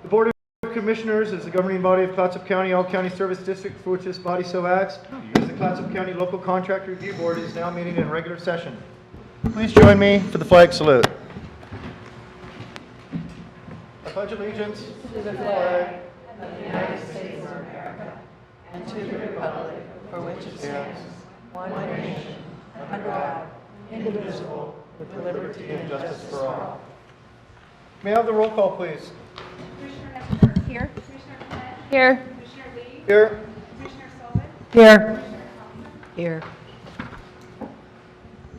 The Board of Commissioners is the governing body of Clatsop County, all county service districts for which this body so acts. As the Clatsop County Local Contract Review Board is now meeting in regular session. Please join me for the flag salute. I pledge allegiance to the flag of the United States of America and to the republic for which it stands, one nation, under God, indivisible, with liberty and justice for all. May I have the roll call, please? Commissioner Nestor. Here. Commissioner Clement. Here. Commissioner Lee. Here. Commissioner Sullivan. Here. Commissioner Thompson. Here.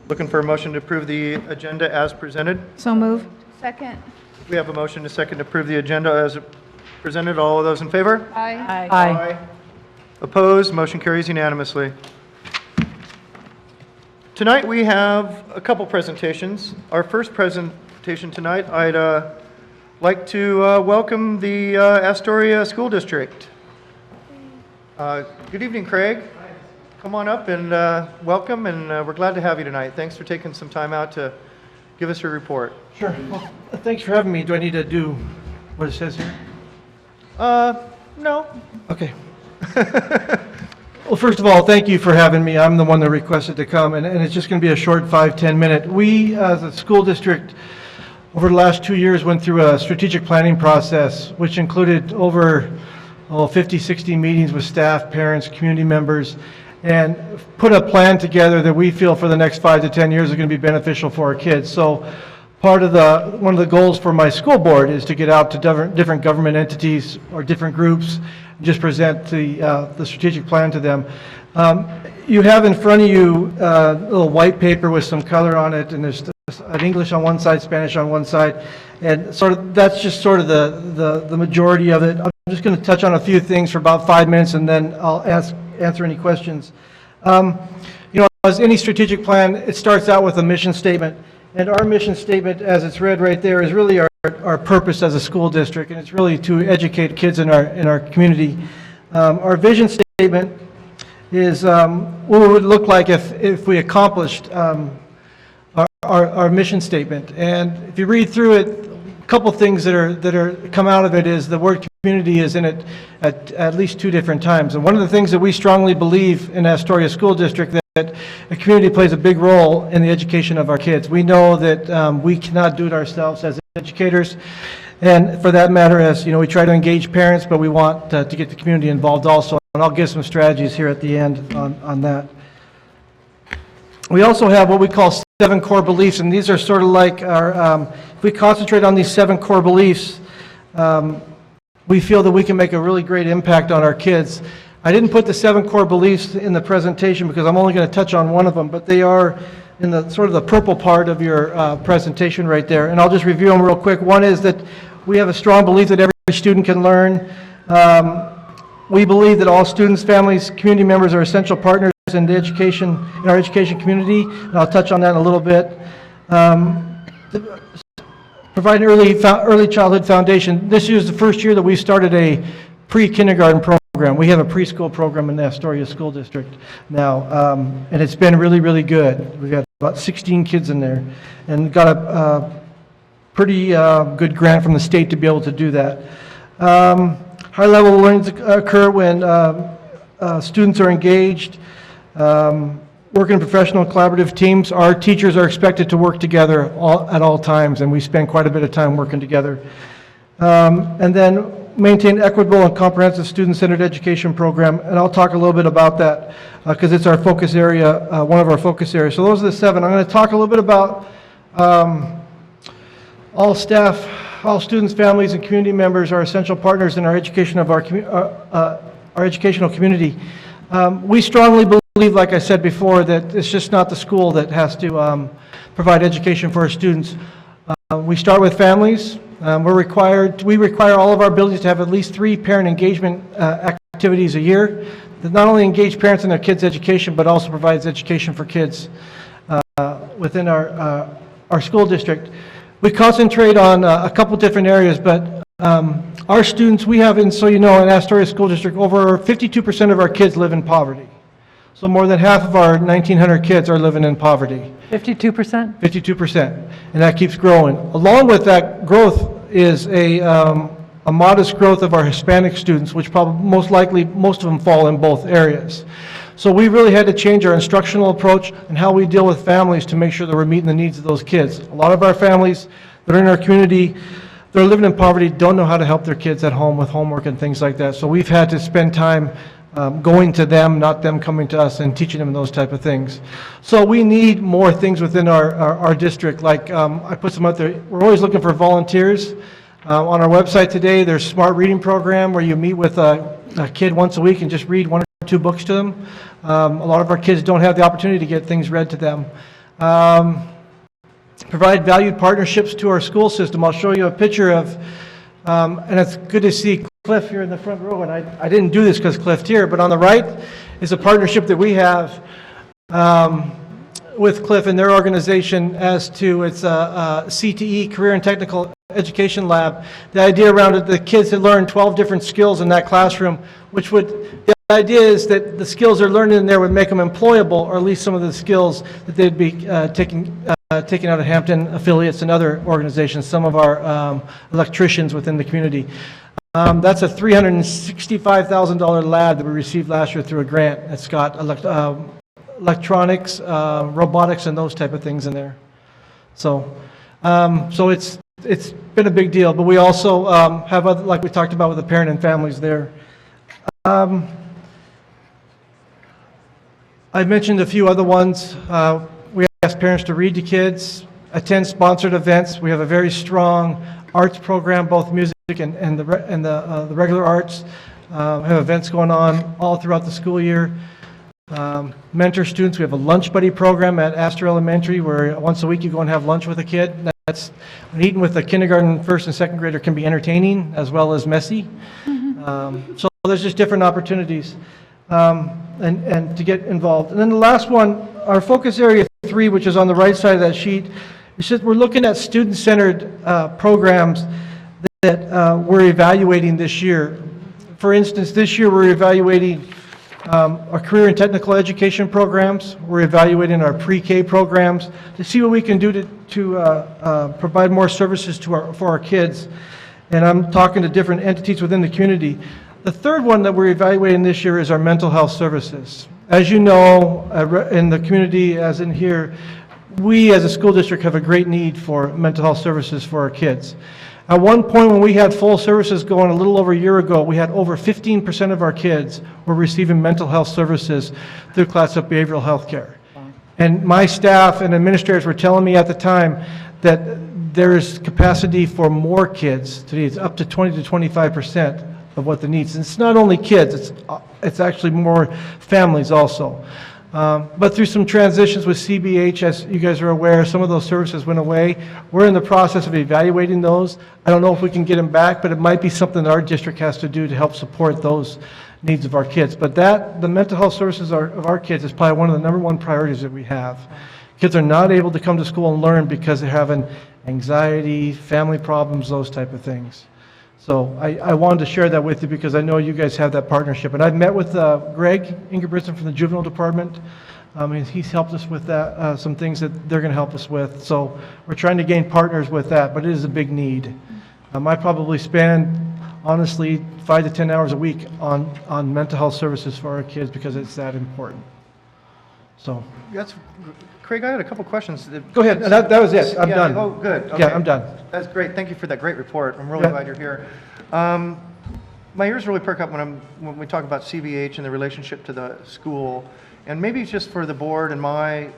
Looking for a motion to approve the agenda as presented. So move. Second. We have a motion to second to approve the agenda as presented. All of those in favor? Aye. Aye. Opposed? Motion carries unanimously. Tonight we have a couple presentations. Our first presentation tonight, I'd like to welcome the Astoria School District. Good evening, Craig. Come on up and welcome, and we're glad to have you tonight. Thanks for taking some time out to give us your report. Sure. Well, thanks for having me. Do I need to do what it says here? No. Okay. Well, first of all, thank you for having me. I'm the one that requested to come, and it's just going to be a short 5-10 minute. We, as a school district, over the last 2 years went through a strategic planning process, which included over 50, 60 meetings with staff, parents, community members, and put a plan together that we feel for the next 5 to 10 years is going to be beneficial for our kids. So one of the goals for my school board is to get out to different government entities or different groups and just present the strategic plan to them. You have in front of you a little white paper with some color on it, and there's an English on one side, Spanish on one side, and that's just sort of the majority of it. I'm just going to touch on a few things for about 5 minutes, and then I'll answer any questions. As any strategic plan, it starts out with a mission statement. And our mission statement, as it's read right there, is really our purpose as a school district, and it's really to educate kids in our community. Our vision statement is what it would look like if we accomplished our mission statement. And if you read through it, a couple things that are come out of it is the word community is in it at least 2 different times. And one of the things that we strongly believe in Astoria School District that the community plays a big role in the education of our kids. We know that we cannot do it ourselves as educators, and for that matter, as we try to engage parents, but we want to get the community involved also. And I'll give some strategies here at the end on that. We also have what we call 7 core beliefs, and these are sort of like our. If we concentrate on these 7 core beliefs, we feel that we can make a really great impact on our kids. I didn't put the 7 core beliefs in the presentation because I'm only going to touch on one of them, but they are in the sort of the purple part of your presentation right there. And I'll just review them real quick. One is that we have a strong belief that every student can learn. We believe that all students, families, community members are essential partners in our education community, and I'll touch on that in a little bit. Provide an early childhood foundation. This year is the first year that we started a pre-kindergarten program. We have a preschool program in the Astoria School District now, and it's been really, really good. We've got about 16 kids in there, and got a pretty good grant from the state to be able to do that. High-level learnings occur when students are engaged, work in professional and collaborative teams. Our teachers are expected to work together at all times, and we spend quite a bit of time working together. And then maintain equitable and comprehensive student-centered education program, and I'll talk a little bit about that because it's our focus area, one of our focus areas. So those are the 7. I'm going to talk a little bit about all staff, all students, families, and community members are essential partners in our education of our educational community. We strongly believe, like I said before, that it's just not the school that has to provide education for our students. We start with families. We require all of our buildings to have at least 3 parent engagement activities a year that not only engage parents in their kids' education, but also provides education for kids within our school district. We concentrate on a couple different areas, but our students, we have, and so in Astoria School District, over 52% of our kids live in poverty. So more than half of our 1,900 kids are living in poverty. 52%? 52%, and that keeps growing. Along with that growth is a a modest growth of our Hispanic students, which probably most likely, most of them fall in both areas. So we really had to change our instructional approach and how we deal with families to make sure that we're meeting the needs of those kids. A lot of our families that are in our community, they're living in poverty, don't know how to help their kids at home with homework and things like that. So we've had to spend time going to them, not them coming to us, and teaching them those type of things. So we need more things within our district. Like I put some out there. We're always looking for volunteers. On our website today, there's a smart reading program where you meet with a kid once a week and just read 1 or 2 books to them. A lot of our kids don't have the opportunity to get things read to them. Provide valued partnerships to our school system. I'll show you a picture of, and it's good to see Cliff here in the front row, and I didn't do this because Cliff's here, but on the right is a partnership that we have with Cliff and their organization as to its CTE, Career and Technical Education Lab. The idea around it, the kids had learned 12 different skills in that classroom, which would, the idea is that the skills they're learning in there would make them employable, or at least some of the skills that they'd be taking out of Hampton affiliates and other organizations, some of our electricians within the community. That's a $365,000 lab that we received last year through a grant. It's got electronics, robotics, and those type of things in there. So, it's been a big deal. But we also have other, like we talked about with the parent and families there. I mentioned a few other ones. We ask parents to read to kids, attend sponsored events. We have a very strong arts program, both music and the regular arts. Have events going on all throughout the school year. Mentor students. We have a lunch buddy program at Astor Elementary where once a week you go and have lunch with a kid. That's eating with a kindergarten, first and second grader can be entertaining as well as messy. So there's just different opportunities and to get involved. And then the last one, our focus area 3, which is on the right side of that sheet, is just we're looking at student-centered programs that we're evaluating this year. For instance, this year we're evaluating our career and technical education programs. We're evaluating our pre-K programs to see what we can do to provide more services for our kids. And I'm talking to different entities within the community. The third one that we're evaluating this year is our mental health services. As you know, in the community, as in here, we as a school district have a great need for mental health services for our kids. At one point when we had full services going a little over a year ago, we had over 15% of our kids were receiving mental health services through Clatsop Behavioral Health Care. And my staff and administrators were telling me at the time that there is capacity for more kids. Today it's up to 20 to 25% of what the needs. And it's not only kids, it's actually more families also. But through some transitions with CBH, as you guys are aware, some of those services went away. We're in the process of evaluating those. I don't know if we can get them back, but it might be something that our district has to do to help support those needs of our kids. But the mental health services of our kids is probably one of the #1 priorities that we have. Kids are not able to come to school and learn because they're having anxiety, family problems, those type of things. So I wanted to share that with you because I know you guys have that partnership. And I've met with Greg Ingebrigtsen from the Juvenile Department. And he's helped us with that, some things that they're going to help us with. So we're trying to gain partners with that, but it is a big need. I probably spend, honestly, 5 to 10 hours a week on mental health services for our kids because it's that important. So. Craig, I had a couple questions. Go ahead. That was it. I'm done. Oh, good. Okay. Yeah, I'm done. That's great. Thank you for that great report. I'm really glad you're here. My ears really perk up when we talk about CBH and the relationship to the school. And maybe just for the board and my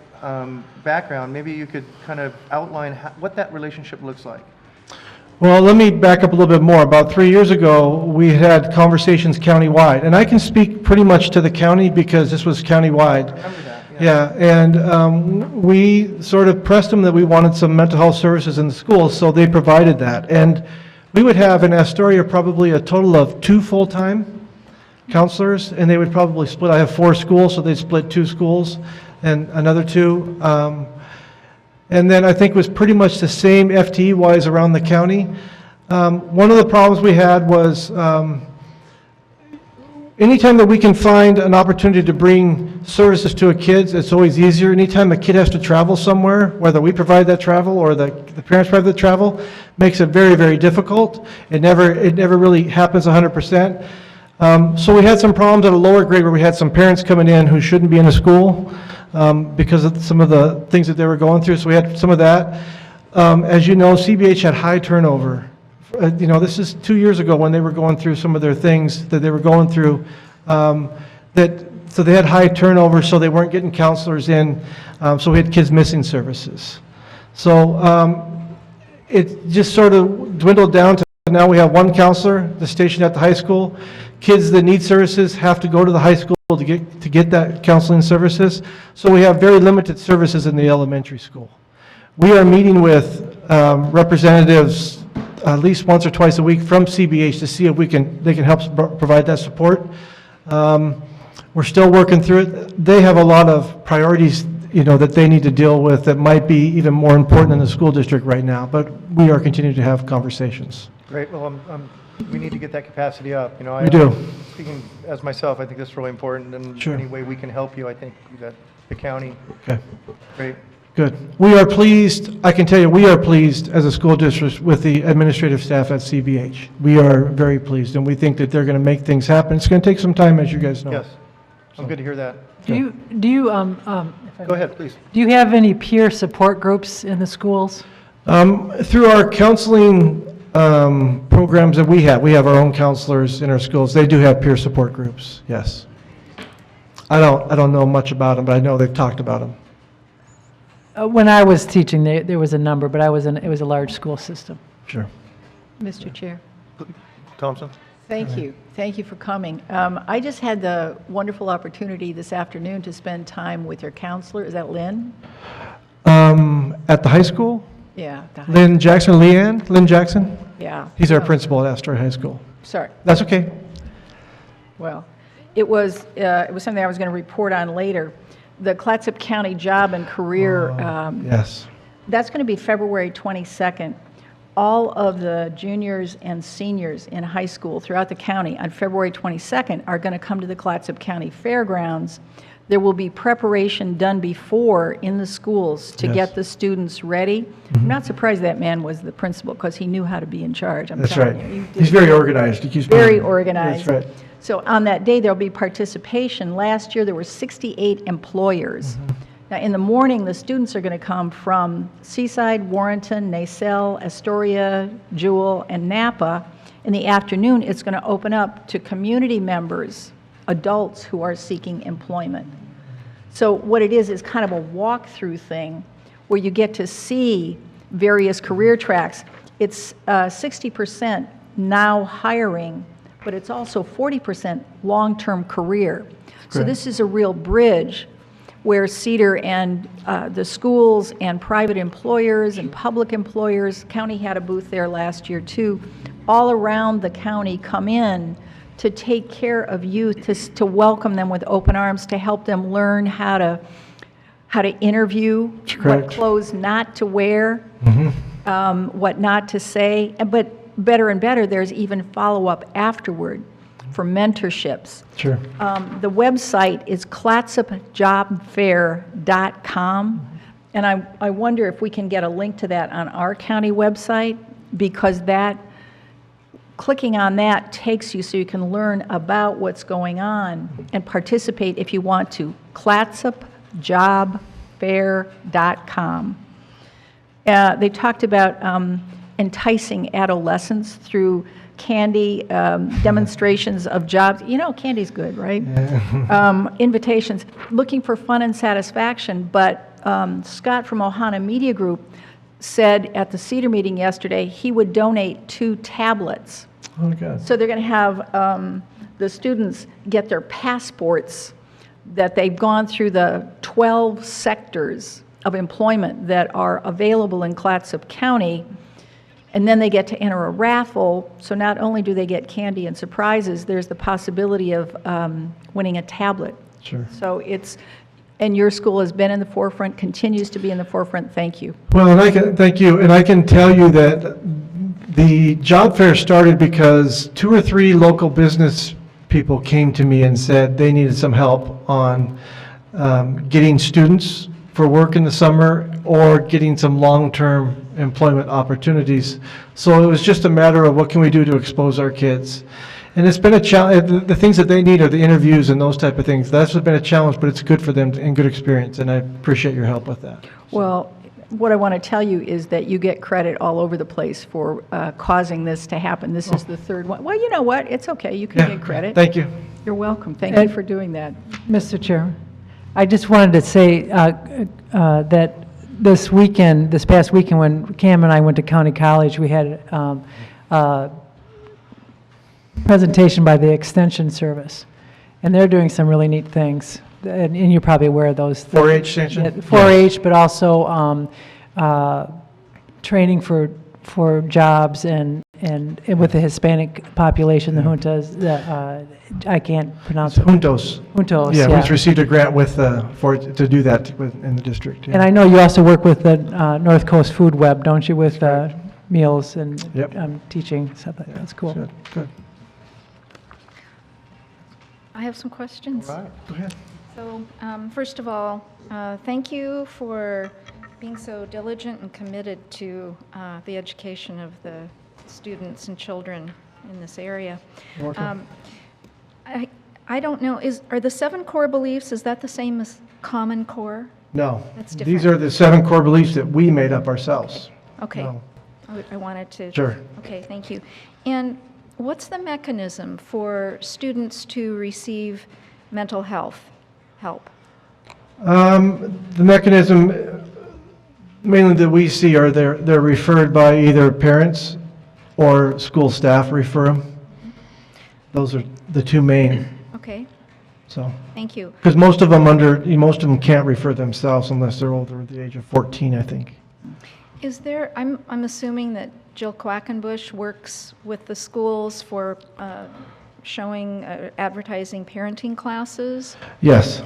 background, maybe you could kind of outline what that relationship looks like. Well, let me back up a little bit more. About 3 years ago, we had conversations countywide. And I can speak pretty much to the county because this was countywide. I remember that. Yeah, and we sort of pressed them that we wanted some mental health services in the schools, so they provided that. And we would have in Astoria probably a total of 2 full-time counselors, and they would probably split. I have 4 schools, so they'd split 2 schools and another 2. And then I think it was pretty much the same FTE-wise around the county. One of the problems we had was anytime that we can find an opportunity to bring services to a kid, it's always easier. Anytime a kid has to travel somewhere, whether we provide that travel or the parents provide the travel, makes it very, very difficult. It never really happens 100%. So we had some problems at a lower grade where we had some parents coming in who shouldn't be in a school because of some of the things that they were going through. So we had some of that. As you know, CBH had high turnover. This is 2 years ago when they were going through some of their things that they were going through. So they had high turnover, so they weren't getting counselors in. So we had kids missing services. So it just sort of dwindled down to now we have one counselor that's stationed at the high school. Kids that need services have to go to the high school to get that counseling services. So we have very limited services in the elementary school. We are meeting with representatives at least once or twice a week from CBH to see if they can help provide that support. We're still working through it. They have a lot of priorities, that they need to deal with that might be even more important than the school district right now, but we are continuing to have conversations. Great. Well, we need to get that capacity up. We do. Speaking as myself, I think this is really important, and Sure. any way we can help you, I think that the county. Okay. Great. Good. We are pleased, I can tell you, we are pleased as a school district with the administrative staff at CBH. We are very pleased, and we think that they're going to make things happen. It's going to take some time, as you guys know. Yes. I'm good to hear that. Do you, Go ahead, please. do you have any peer support groups in the schools? Through our counseling programs that we have our own counselors in our schools. They do have peer support groups, yes. I don't know much about them, but I know they've talked about them. When I was teaching, there was a number, but it was a large school system. Sure. Mr. Chair, Thompson? thank you. Thank you for coming. I just had the wonderful opportunity this afternoon to spend time with your counselor. Is that Lynn? At the high school, Yeah. Lynn Jackson, Lynn Jackson? Yeah. He's our principal at Astoria High School. Sorry. That's okay. Well, it was something I was going to report on later. The Clatsop County Job and Career, Yes. that's going to be February 22nd. All of the juniors and seniors in high school throughout the county on February 22nd are going to come to the Clatsop County Fairgrounds. There will be preparation done before in the schools to Yes. get the students ready. I'm not surprised that man was the principal because he knew how to be in charge. I'm That's telling right. you. He He's did very organized. He keeps very me- organized. That's right. So on that day, there'll be participation. Last year, there were 68 employers. Now, in the morning, the students are going to come from Seaside, Warrenton, Nacelle, Astoria, Jewel, and Napa. In the afternoon, it's going to open up to community members, adults who are seeking employment. So what it is kind of a walkthrough thing where you get to see various career tracks. It's 60% now hiring, but it's also 40% long-term career. So Correct. this is a real bridge where Cedar and the schools and private employers and public employers, county had a booth there last year too, all around the county come in to take care of youth, to welcome them with open arms, to help them learn how to interview, what Correct. clothes not to wear, what not to say. But better and better, there's even follow-up afterward for mentorships. Sure. The website is clatsopjobfair.com, and I wonder if we can get a link to that on our county website, because clicking on that takes you so you can learn about what's going on and participate if you want to. clatsopjobfair.com. They talked about enticing adolescents through candy, demonstrations of jobs. Candy's good, right? Invitations, looking for fun and satisfaction. But Scott from Ohana Media Group said at the Cedar meeting yesterday he would donate 2 tablets. Oh, my God. So they're going to have the students get their passports that they've gone through the 12 sectors of employment that are available in Clatsop County. And then they get to enter a raffle, so not only do they get candy and surprises, there's the possibility of winning a tablet. Sure. So and your school has been in the forefront, continues to be in the forefront. Thank you. Well, thank you, and I can tell you that the job fair started because 2 or 3 local business people came to me and said they needed some help on getting students for work in the summer or getting some long-term employment opportunities. So it was just a matter of what can we do to expose our kids. And it's been a challenge. The things that they need are the interviews and those type of things. That's been a challenge, but it's good for them and good experience, and I appreciate your help with that. Well, what I want to tell you is that you get credit all over the place for causing this to happen. This is the third one. Well, you know what? It's okay. You can Yeah, get credit. Thank you. You're welcome. Thank you for doing that. Mr. Chair, I just wanted to say that this past weekend, when Cam and I went to County College, we had a presentation by the Extension Service, and they're doing some really neat things, and you're probably aware of those. 4-H extension? Yeah, 4-H, but also training for jobs and with the Hispanic population, the juntas, I can't pronounce it. Juntos. Juntos, Yeah, yeah. we've received a grant with, to do that in the district. yeah. And I know you also work with the North Coast Food Web, don't you, with meals and Yep. teaching, stuff like that. That's cool. Good, good. I have some questions. All right. Go ahead. So, first of all, thank you for being so diligent and committed to the education of the students and children in this area. You're welcome. I don't know, are the 7 core beliefs, is that the same as Common Core? No. That's These different. are the 7 core beliefs that we made up ourselves. Okay. No. I wanted to. Sure. Okay, thank you. And what's the mechanism for students to receive mental health help? The mechanism mainly that we see are they're referred by either parents or school staff refer them. Those are the 2 main, Okay, so. thank you. Because most of them can't refer themselves unless they're over the age of 14, I think. Is there, I'm assuming that Jill Quackenbush works with the schools for showing, advertising parenting classes? Yes.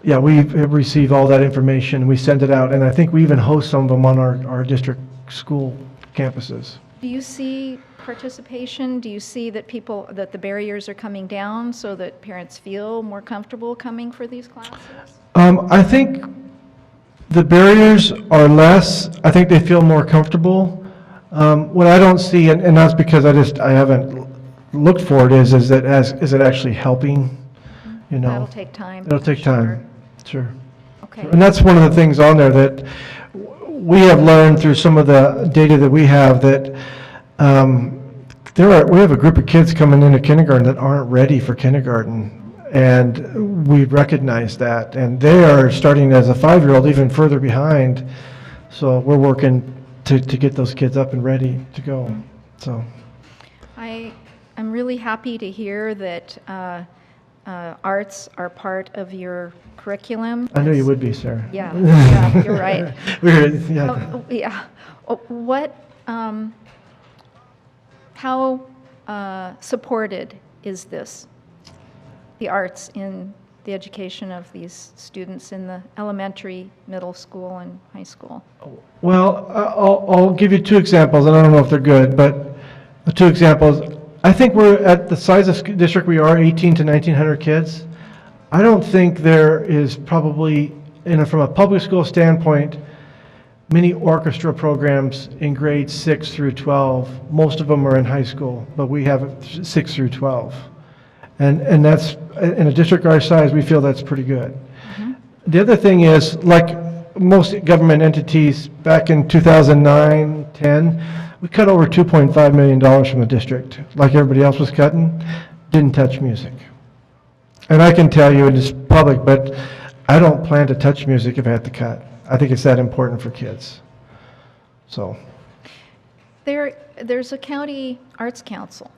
Yeah, we have received all that information, we send it out, and I think we even host some of them on our district school campuses. Do you see participation? Do you see that that the barriers are coming down so that parents feel more comfortable coming for these classes? I think the barriers are less. I think they feel more comfortable. What I don't see, and that's because I haven't looked for it, is it actually helping? You know, That'll take time. it'll take time. Sure. Okay. And that's one of the things on there that we have learned through some of the data that we have that we have a group of kids coming into kindergarten that aren't ready for kindergarten. And we recognize that. And they are starting as a 5-year-old even further behind. So we're working to get those kids up and ready to go. So I'm really happy to hear that arts are part of your curriculum. I knew you would be, Sarah. Yeah, yeah, you're right. Yeah. Yeah. What, how supported is this, the arts in the education of these students in the elementary, middle school, and high school? Well, I'll give you 2 examples, and I don't know if they're good, but the 2 examples. I think we're at the size of district we are, 18 to 1,900 kids. I don't think there is probably, from a public school standpoint, many orchestra programs in grades 6 through 12. Most of them are in high school, but we have 6 through 12. And that's, in a district our size, we feel that's pretty good. The other thing is, like most government entities, back in 2009, 10, we cut over $2.5 million from the district. Like everybody else was cutting, didn't touch music. And I can tell you, it is public, but I don't plan to touch music if I have to cut. I think it's that important for kids. So. There's a county arts council,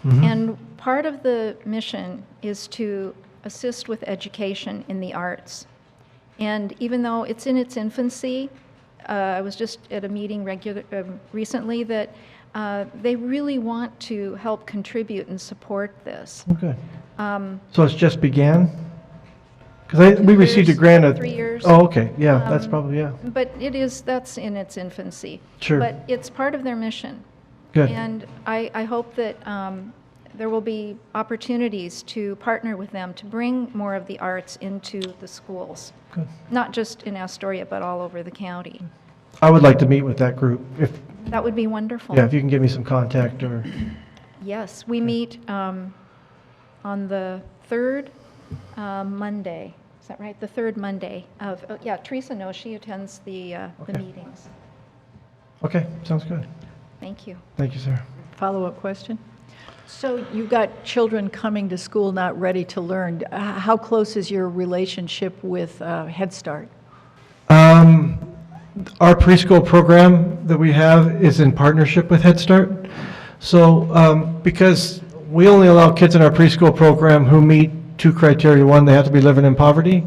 and part of the mission is to assist with education in the arts. And even though it's in its infancy, I was just at a meeting recently that they really want to help contribute and support this. Okay. So it's just began? Because we received a grant of... 3 years. Oh, okay, yeah, that's probably, yeah. But that's in its infancy. Sure. But it's part of their mission. Good. And I hope that there will be opportunities to partner with them to bring more of the arts into the schools. Good. Not just in Astoria, but all over the county. I would like to meet with that group, That would be wonderful. yeah, if you can give me some contact or, Yes, we meet on the third Monday. Is that right? The third Monday of, yeah, Teresa knows, she attends the Okay. meetings. okay, sounds good. Thank you. Thank you, Sarah. Follow-up question? So you've got children coming to school not ready to learn. How close is your relationship with Head Start? Our preschool program that we have is in partnership with Head Start. So, because we only allow kids in our preschool program who meet two criteria. One, they have to be living in poverty,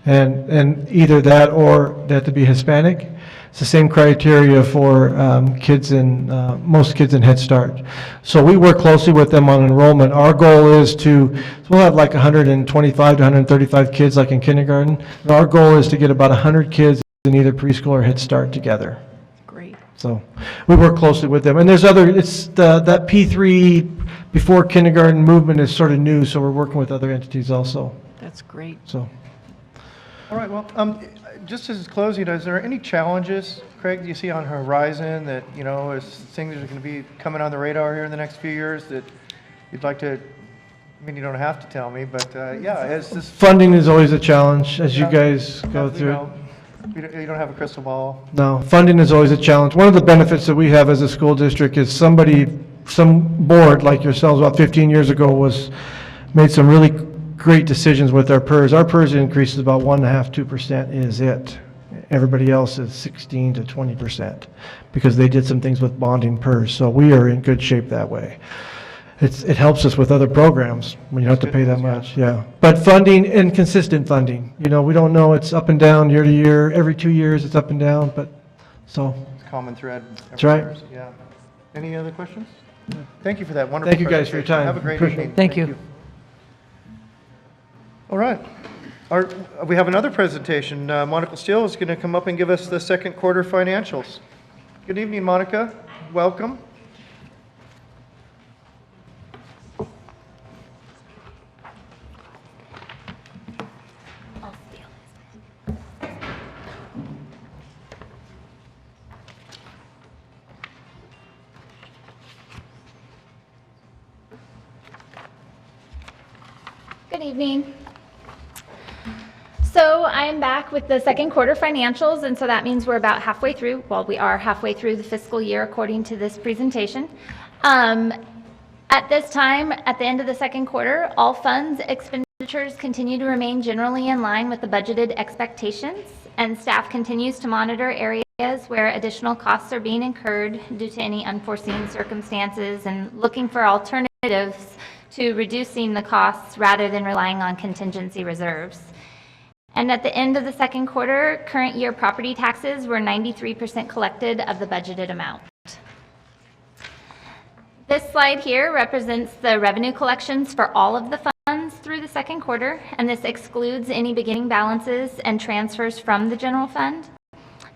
and either that or they have to be Hispanic. It's the same criteria for kids in, most kids in Head Start. So we work closely with them on enrollment. Our goal is to, so we'll have like 125 to 135 kids like in kindergarten. And our goal is to get about 100 kids in either preschool or Head Start together. Great. So we work closely with them. And there's other, it's that P3 before kindergarten movement is sort of new, so we're working with other entities also. That's great. So, All right, well, just as closing, is there any challenges, Craig, do you see on horizon that, as things are going to be coming on the radar here in the next few years that you'd like to, I mean, you don't have to tell me, but yeah, as this, funding is always a challenge as you Yeah. guys go you through. know, you don't have a crystal ball. No, funding is always a challenge. One of the benefits that we have as a school district is some board like yourselves about 15 years ago made some really great decisions with our PERS. Our PERS increase is about 1.5%, 2% is it. Everybody else is 16 to 20% because they did some things with bonding PERS. So we are in good shape that way. It helps us with other programs when you don't have to pay that much, yeah. But funding and consistent funding, we don't know, it's up and down year to year. Every 2 years it's up and down, but so. It's a common thread. That's right. everywhere, yeah. Any other questions? Thank you for that wonderful Thank you guys for your presentation. time. Have a great Appreciate it. evening. Thank you. All right. We have another presentation. Monica Steele is going to come up and give us the second quarter financials. Good evening, Monica. Welcome. Good evening. So I'm back with the second quarter financials, and so that means we're about halfway through. Well, we are halfway through the fiscal year according to this presentation. At this time, at the end of the second quarter, all funds expenditures continue to remain generally in line with the budgeted expectations, and staff continues to monitor areas where additional costs are being incurred due to any unforeseen circumstances and looking for alternatives to reducing the costs rather than relying on contingency reserves. And at the end of the second quarter, current year property taxes were 93% collected of the budgeted amount. This slide here represents the revenue collections for all of the funds through the second quarter, and this excludes any beginning balances and transfers from the general fund.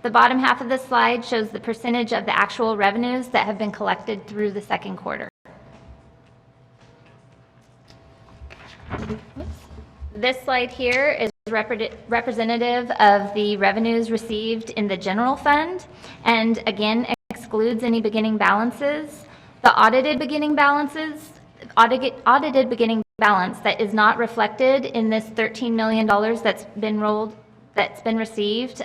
The bottom half of this slide shows the percentage of the actual revenues that have been collected through the second quarter. This slide here is representative of the revenues received in the general fund, and again excludes any beginning balances. The audited beginning balance that is not reflected in this $13 million that's been received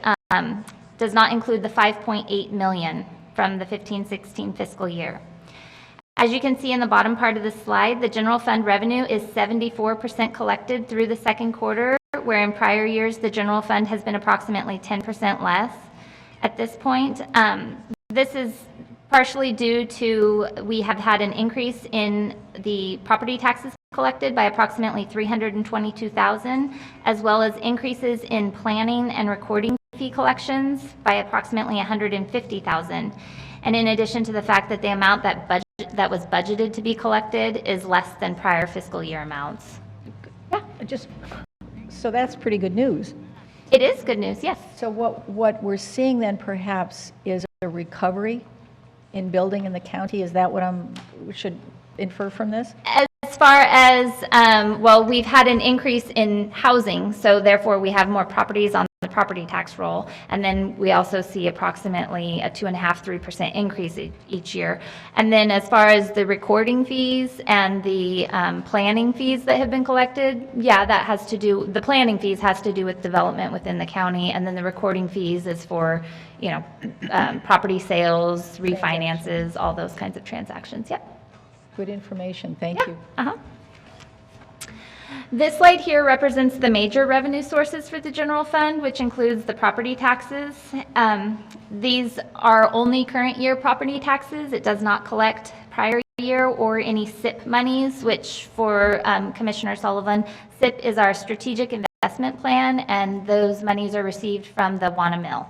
does not include the $5.8 million from the 15-16 fiscal year. As you can see in the bottom part of the slide, the general fund revenue is 74% collected through the second quarter, where in prior years the general fund has been approximately 10% less at this point. This is partially due to we have had an increase in the property taxes collected by approximately $322,000, as well as increases in planning and recording fee collections by approximately $150,000. And in addition to the fact that the amount that was budgeted to be collected is less than prior fiscal year amounts. Yeah, so that's pretty good news. It is good news, yes. So what we're seeing then perhaps is a recovery in building in the county? Is that what infer from this? As far as, well, we've had an increase in housing, so therefore we have more properties on the property tax roll. And then we also see approximately a 2.5–3% increase each year. And then as far as the recording fees and the planning fees that have been collected, yeah, that has to do, the planning fees has to do with development within the county. And then the recording fees is for, you know, property sales, refinances, all those kinds of transactions. Yep. Good information, thank you. Uh-huh. This slide here represents the major revenue sources for the general fund, which includes the property taxes. These are only current year property taxes. It does not collect prior year or any SIP monies, which for Commissioner Sullivan, SIP is our strategic investment plan, and those monies are received from the Wanna Mill.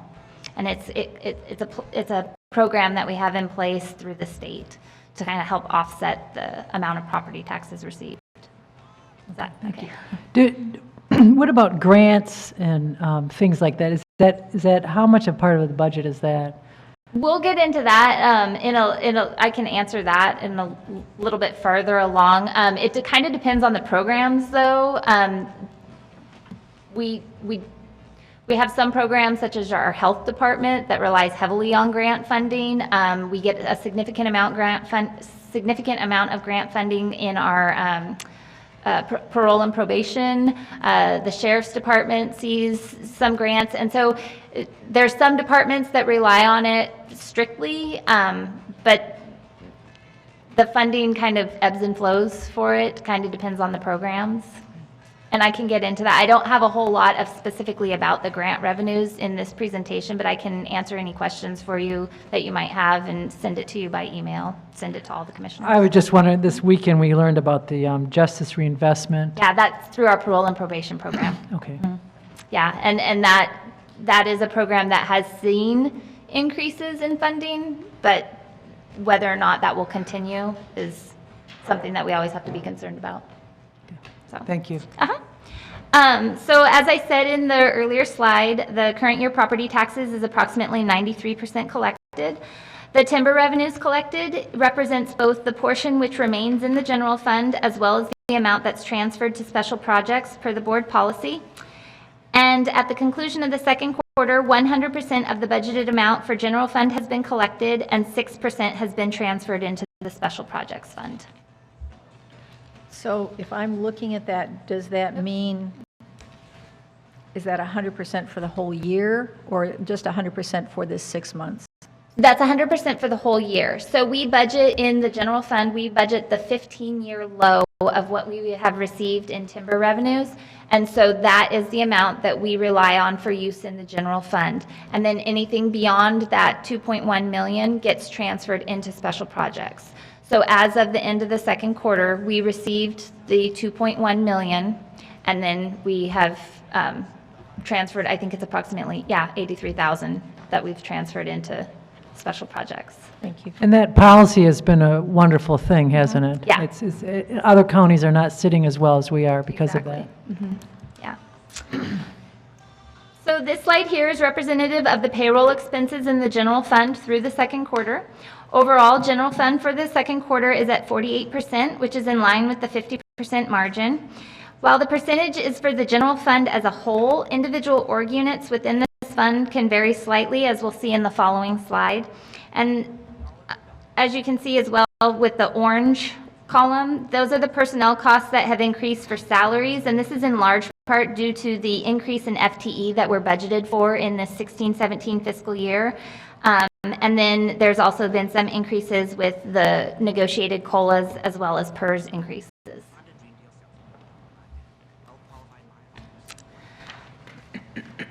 And it's a program that we have in place through the state to kind of help offset the amount of property taxes received. Is that okay? What about grants and things like that? Is that how much a part of the budget is that? We'll get into that I can answer that in a little bit further along. It kind of depends on the programs, though. We have some programs, such as our health department, that relies heavily on grant funding. We get a significant amount of grant funding in our parole and probation. The sheriff's department sees some grants, and so there's some departments that rely on it strictly, but the funding kind of ebbs and flows for it. Kind of depends on the programs. And I can get into that. I don't have a whole lot of specifically about the grant revenues in this presentation, but I can answer any questions for you that you might have and send it to you by email. Send it to all the commissioners. I was just wondering, this weekend we learned about the justice reinvestment. Yeah, that's through our parole and probation program. Okay. Yeah, and that is a program that has seen increases in funding, but whether or not that will continue is something that we always have to be concerned about. So. Thank you. So as I said in the earlier slide, the current year property taxes is approximately 93% collected. The timber revenues collected represents both the portion which remains in the general fund as well as the amount that's transferred to special projects per the board policy. And at the conclusion of the second quarter, 100% of the budgeted amount for general fund has been collected and 6% has been transferred into the special projects fund. So if I'm looking at that, does that mean, is that 100% for the whole year or just 100% for this 6 months? That's 100% for the whole year. So we budget in the general fund, we budget the 15-year low of what we have received in timber revenues. And so that is the amount that we rely on for use in the general fund. And then anything beyond that 2.1 million gets transferred into special projects. So as of the end of the second quarter, we received the 2.1 million, and then we have transferred, I think it's approximately, 83,000 that we've transferred into special projects. Thank you. And that policy has been a wonderful thing, hasn't it? Yeah. Other counties are not sitting as well as we are because of that. Yeah. So this slide here is representative of the payroll expenses in the general fund through the second quarter. Overall, general fund for the second quarter is at 48%, which is in line with the 50% margin. While the percentage is for the general fund as a whole, individual org units within this fund can vary slightly, as we'll see in the following slide. And as you can see as well with the orange column, those are the personnel costs that have increased for salaries, and this is in large part due to the increase in FTE that we're budgeted for in this 16-17 fiscal year. And then there's also been some increases with the negotiated COLAs as well as PERS increases.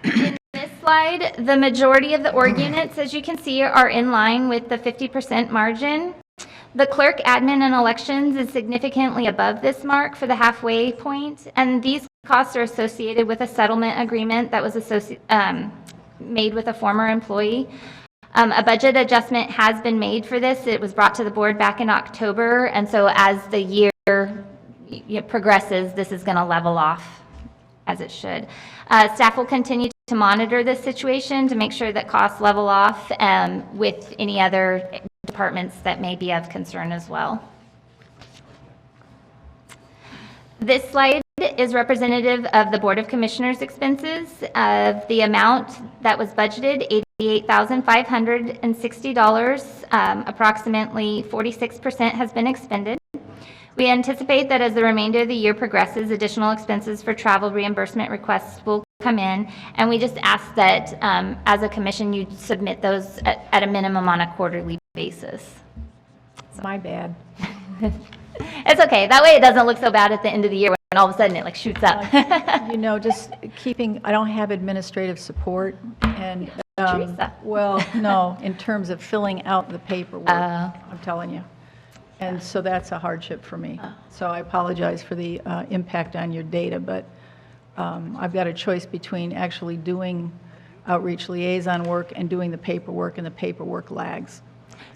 In this slide, the majority of the org units, as you can see, are in line with the 50% margin. The clerk, admin, and elections is significantly above this mark for the halfway point, and these costs are associated with a settlement agreement that was made with a former employee. A budget adjustment has been made for this. It was brought to the board back in October, and so as the year progresses, this is going to level off as it should. Staff will continue to monitor this situation to make sure that costs level off with any other departments that may be of concern as well. This slide is representative of the Board of Commissioners expenses. Of the amount that was budgeted, $88,560, approximately 46% has been expended. We anticipate that as the remainder of the year progresses, additional expenses for travel reimbursement requests will come in, and we just ask that as a commission, you submit those at a minimum on a quarterly basis. My bad. It's okay. That way it doesn't look so bad at the end of the year when all of a sudden it like shoots up. You know, just keeping, I don't have administrative support, and, Teresa. well, no, in terms of filling out the paperwork, I'm telling you. And so that's a hardship for me. So I apologize for the impact on your data, but I've got a choice between actually doing outreach liaison work and doing the paperwork, and the paperwork lags.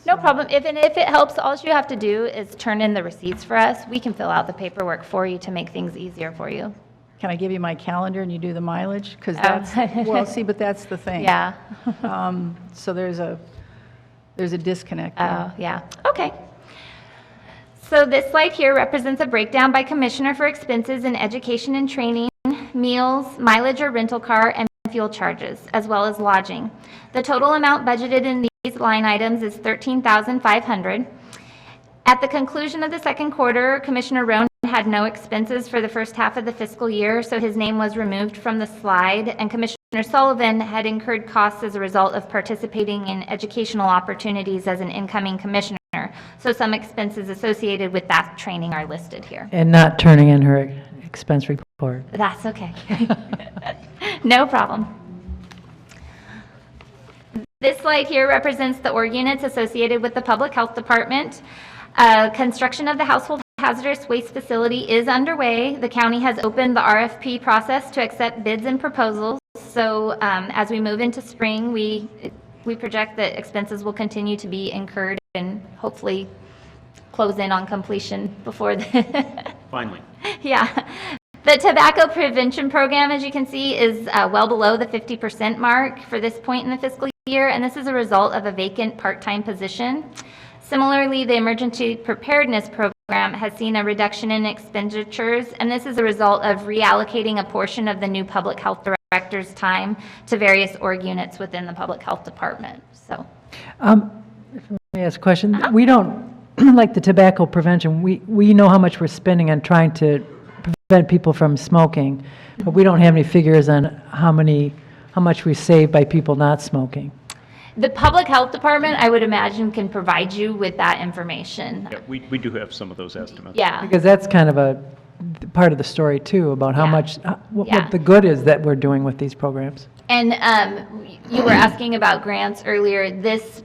No problem. If it helps, all you have to do is turn in the receipts for us. We can fill out the paperwork for you to make things easier for you. Can I give you my calendar and you do the mileage? Because that's, well, see, but that's the thing. Yeah. So there's a disconnect there. Oh, yeah. Okay. So this slide here represents a breakdown by commissioner for expenses in education and training, meals, mileage or rental car, and fuel charges, as well as lodging. The total amount budgeted in these line items is $13,500. At the conclusion of the second quarter, Commissioner Roan had no expenses for the first half of the fiscal year, so his name was removed from the slide, and Commissioner Sullivan had incurred costs as a result of participating in educational opportunities as an incoming commissioner. So some expenses associated with that training are listed here. And not turning in her expense report. That's okay. No problem. This slide here represents the org units associated with the Public Health Department. Construction of the household hazardous waste facility is underway. The county has opened the RFP process to accept bids and proposals. So as we move into spring, we project that expenses will continue to be incurred and hopefully close in on completion before the... Finally. Yeah. The tobacco prevention program, as you can see, is well below the 50% mark for this point in the fiscal year, and this is a result of a vacant part-time position. Similarly, the emergency preparedness program has seen a reduction in expenditures, and this is a result of reallocating a portion of the new public health director's time to various org units within the public health department. So, Let me ask a question. We don't, like the tobacco prevention, we know how much we're spending on trying to prevent people from smoking, but we don't have any figures on how much we save by people not smoking. the public health department, I would imagine, can provide you with that information. Yeah, we do have some of those estimates. Yeah. Because that's kind of a part of the story too, about how Yeah. much, Yeah. what the good is that we're doing with these programs. And you were asking about grants earlier. This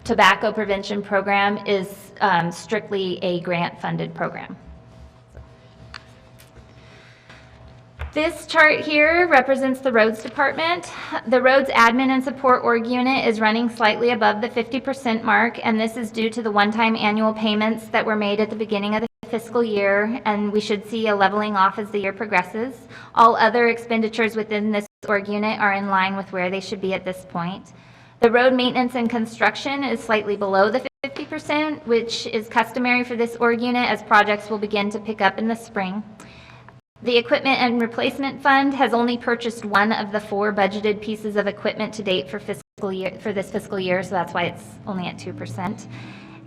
tobacco prevention program is strictly a grant-funded program. This chart here represents the roads department. The roads admin and support org unit is running slightly above the 50% mark, and this is due to the one-time annual payments that were made at the beginning of the fiscal year, and we should see a leveling off as the year progresses. All other expenditures within this org unit are in line with where they should be at this point. The road maintenance and construction is slightly below the 50%, which is customary for this org unit as projects will begin to pick up in the spring. The equipment and replacement fund has only purchased one of the 4 budgeted pieces of equipment to date for this fiscal year, so that's why it's only at 2%.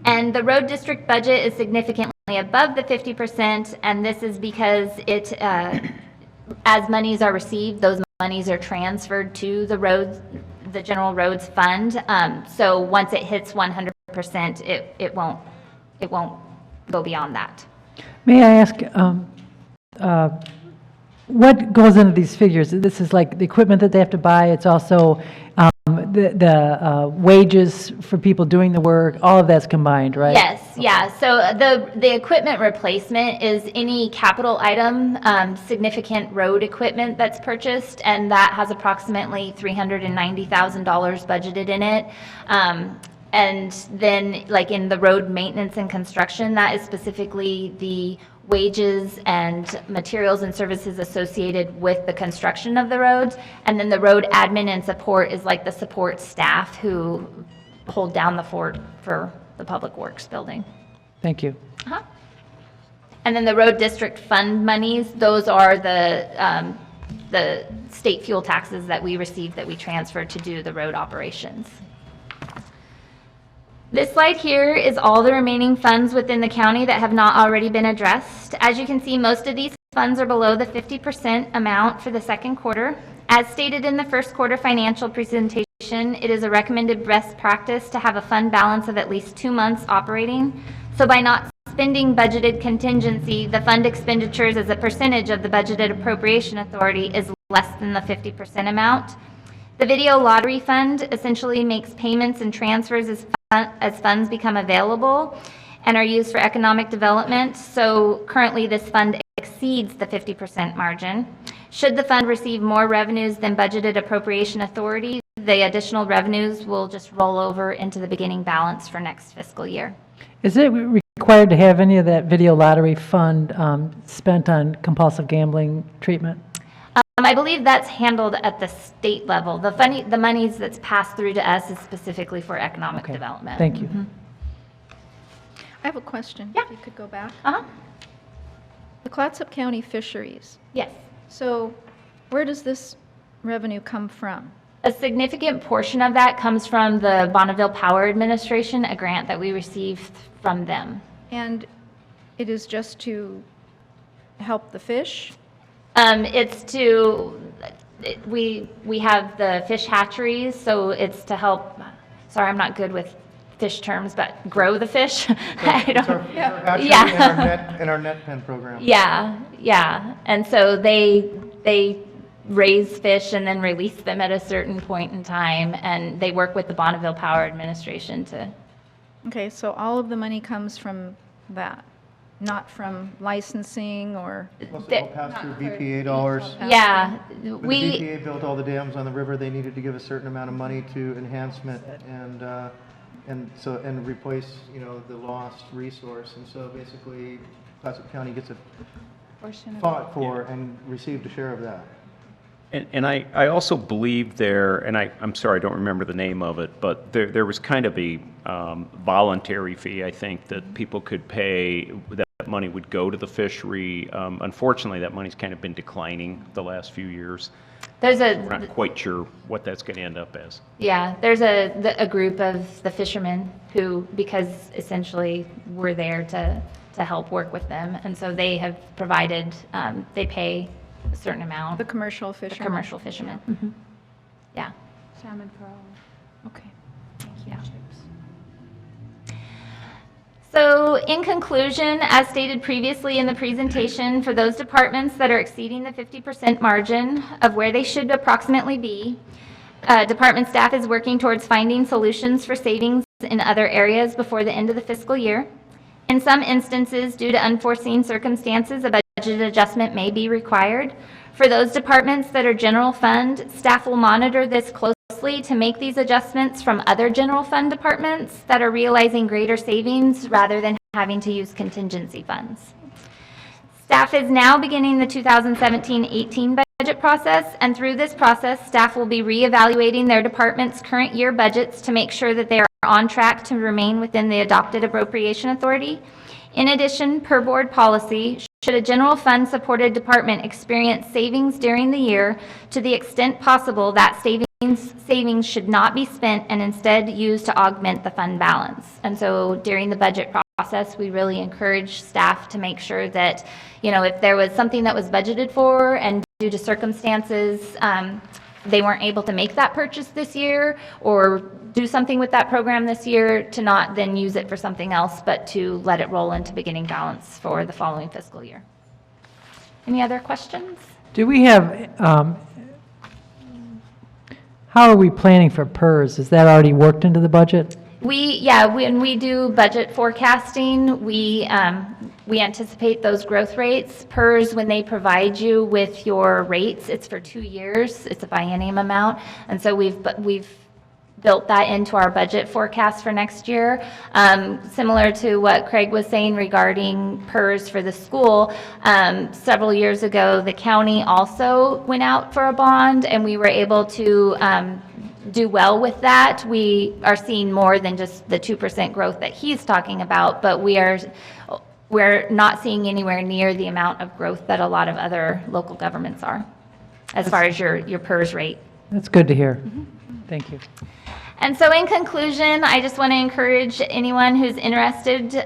And the road district budget is significantly above the 50%, and this is because it, as monies are received, those monies are transferred to the general roads fund. So once it hits 100%, it won't go beyond that. May I ask, what goes into these figures? This is like the equipment that they have to buy, it's also the wages for people doing the work, all of that's combined, right? Yes, yeah. So the equipment replacement is any capital item, significant road equipment that's purchased, and that has approximately $390,000 budgeted in it. And then, like in the road maintenance and construction, that is specifically the wages and materials and services associated with the construction of the roads. And then the road admin and support is like the support staff who hold down the fort for the public works building. Thank you. And And then the road district fund monies, those are the state fuel taxes that we receive that we transfer to do the road operations. This slide here is all the remaining funds within the county that have not already been addressed. As you can see, most of these funds are below the 50% amount for the second quarter. As stated in the first quarter financial presentation, it is a recommended best practice to have a fund balance of at least 2 months operating. So by not spending budgeted contingency, the fund expenditures as a percentage of the budgeted appropriation authority is less than the 50% amount. The video lottery fund essentially makes payments and transfers as funds become available and are used for economic development. So currently this fund exceeds the 50% margin. Should the fund receive more revenues than budgeted appropriation authority, the additional revenues will just roll over into the beginning balance for next fiscal year. Is it required to have any of that video lottery fund spent on compulsive gambling treatment? I believe that's handled at the state level. The monies that's passed through to us is specifically for economic Okay. development. Thank you. I have a question. Yeah. If you could go back. Uh-huh. The Clatsop County Fisheries. Yes. So where does this revenue come from? A significant portion of that comes from the Bonneville Power Administration, a grant that we received from them. And it is just to help the fish? It's to, we have the fish hatcheries, so it's to help, sorry, I'm not good with fish terms, but grow the fish. I It's our don't, hatchery Yeah. and our net pen program. yeah. And so they raise fish and then release them at a certain point in time, and they work with the Bonneville Power Administration to, Okay, so all of the money comes from that, not from licensing or? Plus it all passed through BPA dollars. yeah. When the We, BPA built all the dams on the river, they needed to give a certain amount of money to enhancement and replace, the lost resource. And so basically, Clatsop County gets fought for and received a share of that. And I also believe there, and I'm sorry, I don't remember the name of it, but there was kind of a voluntary fee, I think, that people could pay, that money would go to the fishery. Unfortunately, that money's kind of been declining the last few years. there's We're not quite sure what that's going to end up as. there's a group of the fishermen who, because essentially we're there to help work with them, and so they have provided, they pay a certain amount. The commercial The fishermen? commercial fishermen. Mhm. Yeah. Okay. Yeah. So in conclusion, as stated previously in the presentation, for those departments that are exceeding the 50% margin of where they should approximately be, department staff is working towards finding solutions for savings in other areas before the end of the fiscal year. In some instances, due to unforeseen circumstances, a budget adjustment may be required. For those departments that are general fund, staff will monitor this closely to make these adjustments from other general fund departments that are realizing greater savings rather than having to use contingency funds. Staff is now beginning the 2017-18 budget process, and through this process, staff will be reevaluating their department's current year budgets to make sure that they are on track to remain within the adopted appropriation authority. In addition, per board policy, should a general fund supported department experience savings during the year, to the extent possible, that savings should not be spent and instead used to augment the fund balance. And so during the budget process, we really encourage staff to make sure that, if there was something that was budgeted for and due to circumstances, they weren't able to make that purchase this year or do something with that program this year, to not then use it for something else, but to let it roll into beginning balance for the following fiscal year. Any other questions? Do we have, how are we planning for PERS? Is that already worked into the budget? When we do budget forecasting, we anticipate those growth rates. PERS, when they provide you with your rates, it's for 2 years. It's a biennium amount. And so we've built that into our budget forecast for next year. Similar to what Craig was saying regarding PERS for the school, several years ago, the county also went out for a bond, and we were able to do well with that. We are seeing more than just the 2% growth that he's talking about, but we are we're not seeing anywhere near the amount of growth that a lot of other local governments are, as far as your PERS rate. That's good to hear. Thank you. And so in conclusion, I just want to encourage anyone who's interested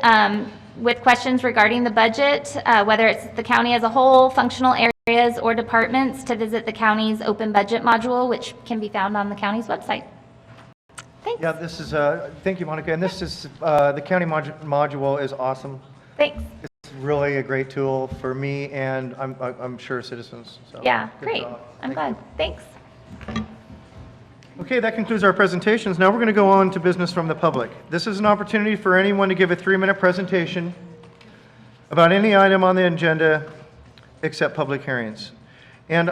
with questions regarding the budget, whether it's the county as a whole, functional areas, or departments, to visit the county's open budget module, which can be found on the county's website. Thanks. Yeah, this is, thank you, Monica. And this is, the county module is awesome. Thanks. It's really a great tool for me and I'm sure citizens. So Yeah, good great. job. I'm Thank glad. Thanks. you. Okay, that concludes our presentations. Now we're going to go on to business from the public. This is an opportunity for anyone to give a 3-minute presentation about any item on the agenda except public hearings. And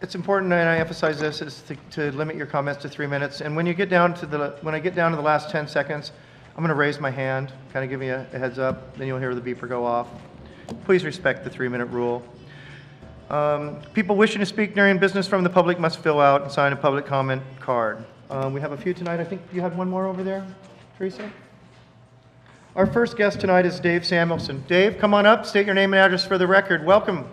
it's important, and I emphasize this, is to limit your comments to 3 minutes. And when I get down to the last 10 seconds, I'm going to raise my hand, kind of give you a heads up, then you'll hear the beeper go off. Please respect the 3-minute rule. People wishing to speak during business from the public must fill out and sign a public comment card. We have a few tonight. I think you had one more over there, Teresa? Our first guest tonight is Dave Samuelson. Dave, come on up, state your name and address for the record. Welcome.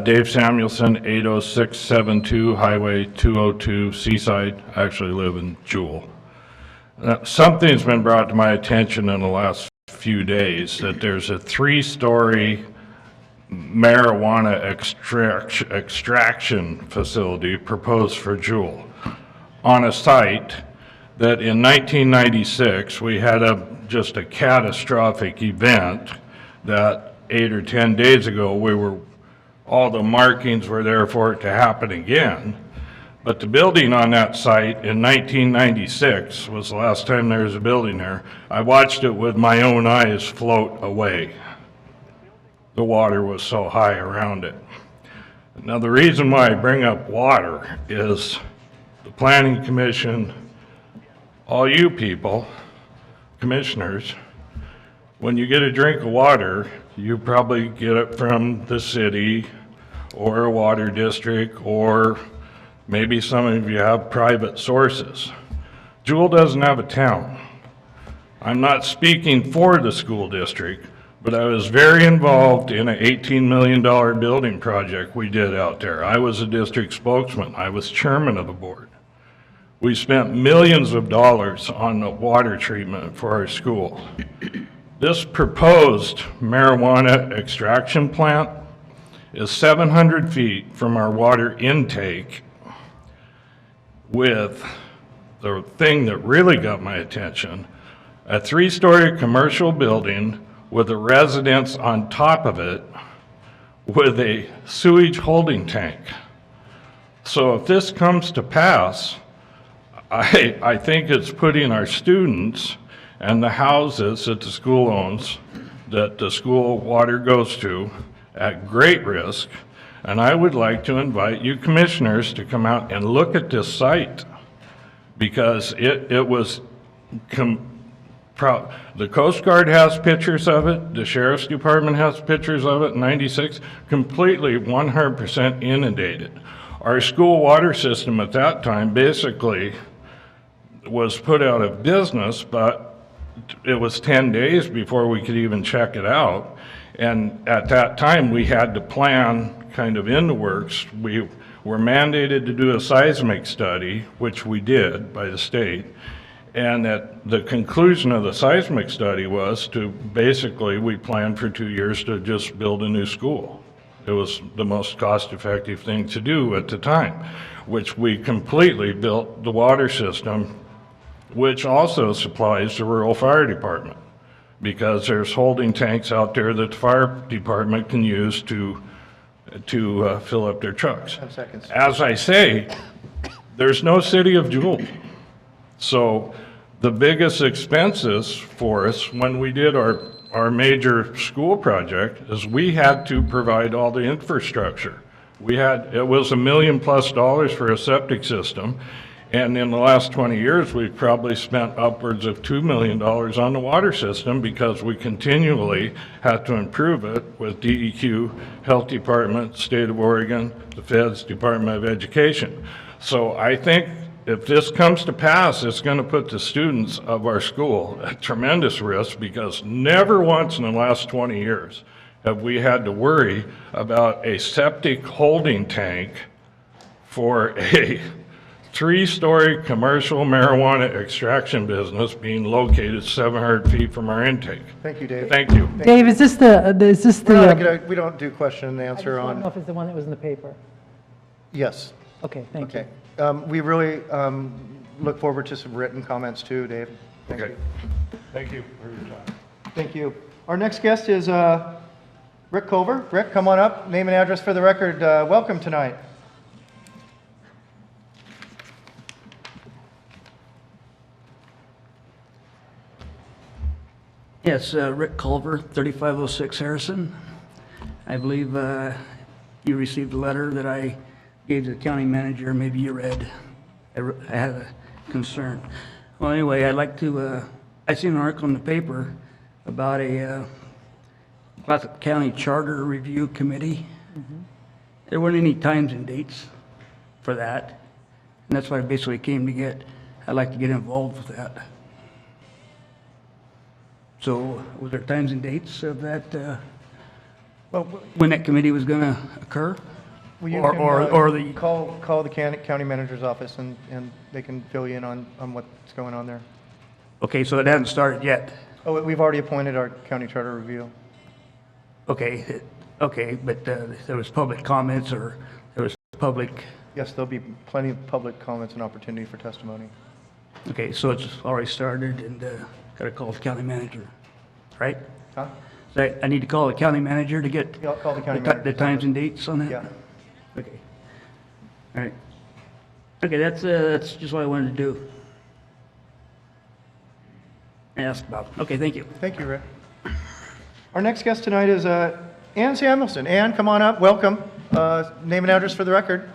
Dave Samuelson, 80672 Highway 202 Seaside. I actually live in Jewel. Something's been brought to my attention in the last few days, that there's a 3-story marijuana extraction facility proposed for Jewel on a site that in 1996 we had just a catastrophic event that 8 or 10 days ago all the markings were there for it to happen again. But the building on that site in 1996 was the last time there was a building there. I watched it with my own eyes float away. The water was so high around it. Now the reason why I bring up water is the Planning Commission, all you people, commissioners, when you get a drink of water, you probably get it from the city or a water district, or maybe some of you have private sources. Jewel doesn't have a town. I'm not speaking for the school district, but I was very involved in an $18 million building project we did out there. I was a district spokesman. I was chairman of the board. We spent millions of dollars on the water treatment for our school. This proposed marijuana extraction plant is 700 feet from our water intake, with the thing that really got my attention, a 3-story commercial building with a residence on top of it with a sewage holding tank. So if this comes to pass, I think it's putting our students and the houses that the school owns, that the school water goes to, at great risk. And I would like to invite you commissioners to come out and look at this site, because it was, the Coast Guard has pictures of it, the Sheriff's Department has pictures of it in 96, completely 100% inundated. Our school water system at that time basically was put out of business, but it was 10 days before we could even check it out. And at that time, we had to plan kind of in the works. We were mandated to do a seismic study, which we did by the state. And at the conclusion of the seismic study was to basically, we planned for 2 years to just build a new school. It was the most cost-effective thing to do at the time, which we completely built the water system, which also supplies the rural fire department, because there's holding tanks out there that the fire department can use to fill up their trucks. 10 seconds. As I say, there's no city of Jewel. So the biggest expenses for us when we did our major school project is we had to provide all the infrastructure. It was $1 million+ for a septic system, And in the last 20 years, we've probably spent upwards of $2 million on the water system because we continually had to improve it with DEQ, Health Department, State of Oregon, the Feds, Department of Education. So I think if this comes to pass, it's going to put the students of our school at tremendous risk because never once in the last 20 years have we had to worry about a septic holding tank for a 3-story commercial marijuana extraction business being located 700 feet from our intake. Thank you, Dave. Thank you. Dave, is this We don't do question and I answer just want to know on, if it's the one that was in the paper. yes. Okay, thank you. Okay. We really look forward to some written comments too, Dave. Thank Okay. you. Thank you for your time. Thank you. Our next guest is Rick Culver. Rick, come on up. Name and address for the record. Welcome tonight. Yes, Rick Culver, 3506 Harrison. I believe you received a letter that I gave to the county manager. Maybe you read. I had a concern. Well, anyway, I'd like to, I seen an article in the paper about a Clatsop County Charter Review Committee. There weren't any times and dates for that. And that's what I basically came to get. I'd like to get involved with that. So, was there times and dates of that, Well, when that committee was going to occur? well, you Or can the, call the county manager's office and they can fill you in on what's going on there. okay, so it hasn't started yet. Oh, we've already appointed our county charter review. Okay, okay, but there was public comments or there was public, Yes, there'll be plenty of public comments and opportunity for testimony. okay, so it's already started and got to call the county manager, right? Huh? So I need to call the county manager to get Yeah, I'll call the county the manager. times and dates on that? Yeah. Okay. All right. Okay, that's just what I wanted to do. Ask about. Okay, thank you. Thank you, Rick. Our next guest tonight is Ann Samuelson. Ann, come on up. Welcome. Name and address for the record.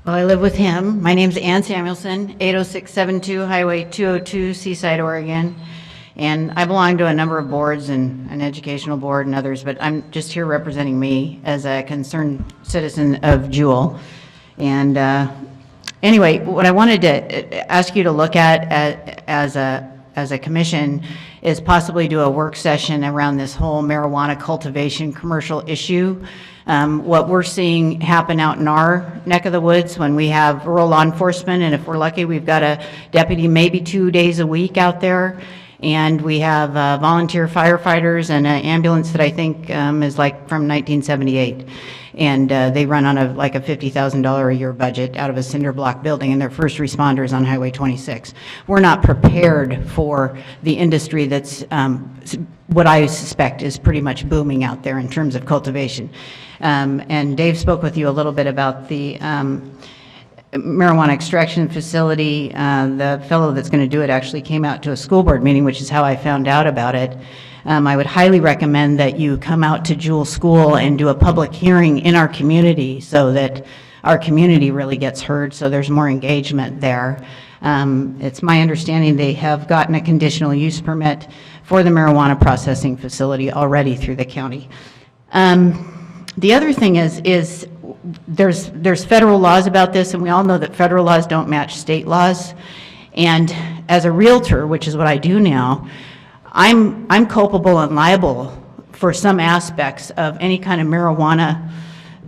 Well, I live with him. My name's Ann Samuelson, 80672 Highway 202, Seaside, Oregon. And I belong to a number of boards and an educational board and others, but I'm just here representing me as a concerned citizen of Jewel. And anyway, what I wanted to ask you to look at as a commission is possibly do a work session around this whole marijuana cultivation commercial issue. What we're seeing happen out in our neck of the woods when we have rural law enforcement, and if we're lucky, we've got a deputy maybe 2 days a week out there, and we have volunteer firefighters and an ambulance that I think is like from 1978. And they run on a $50,000 a year budget out of a cinder block building, and they're first responders on Highway 26. We're not prepared for the industry that's what I suspect is pretty much booming out there in terms of cultivation. And Dave spoke with you a little bit about the marijuana extraction facility. The fellow that's going to do it actually came out to a school board meeting, which is how I found out about it. I would highly recommend that you come out to Jewel School and do a public hearing in our community so that our community really gets heard, so there's more engagement there. It's my understanding they have gotten a conditional use permit for the marijuana processing facility already through the county. The other thing is there's federal laws about this, and we all know that federal laws don't match state laws. And as a realtor, which is what I do now, I'm culpable and liable for some aspects of any kind of marijuana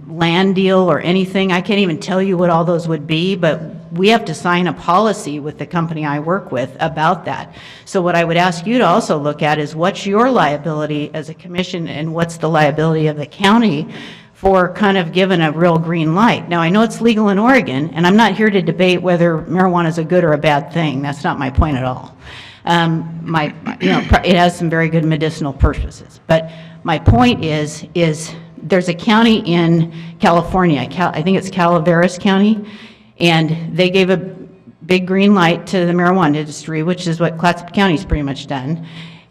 land deal or anything. I can't even tell you what all those would be, but we have to sign a policy with the company I work with about that. So what I would ask you to also look at is what's your liability as a commission and what's the liability of the county for kind of giving a real green light. Now, I know it's legal in Oregon, and I'm not here to debate whether marijuana is a good or a bad thing. That's not my point at all. It has some very good medicinal purposes. But my point is there's a county in California, I think it's Calaveras County, and they gave a big green light to the marijuana industry, which is what Clatsop County's pretty much done.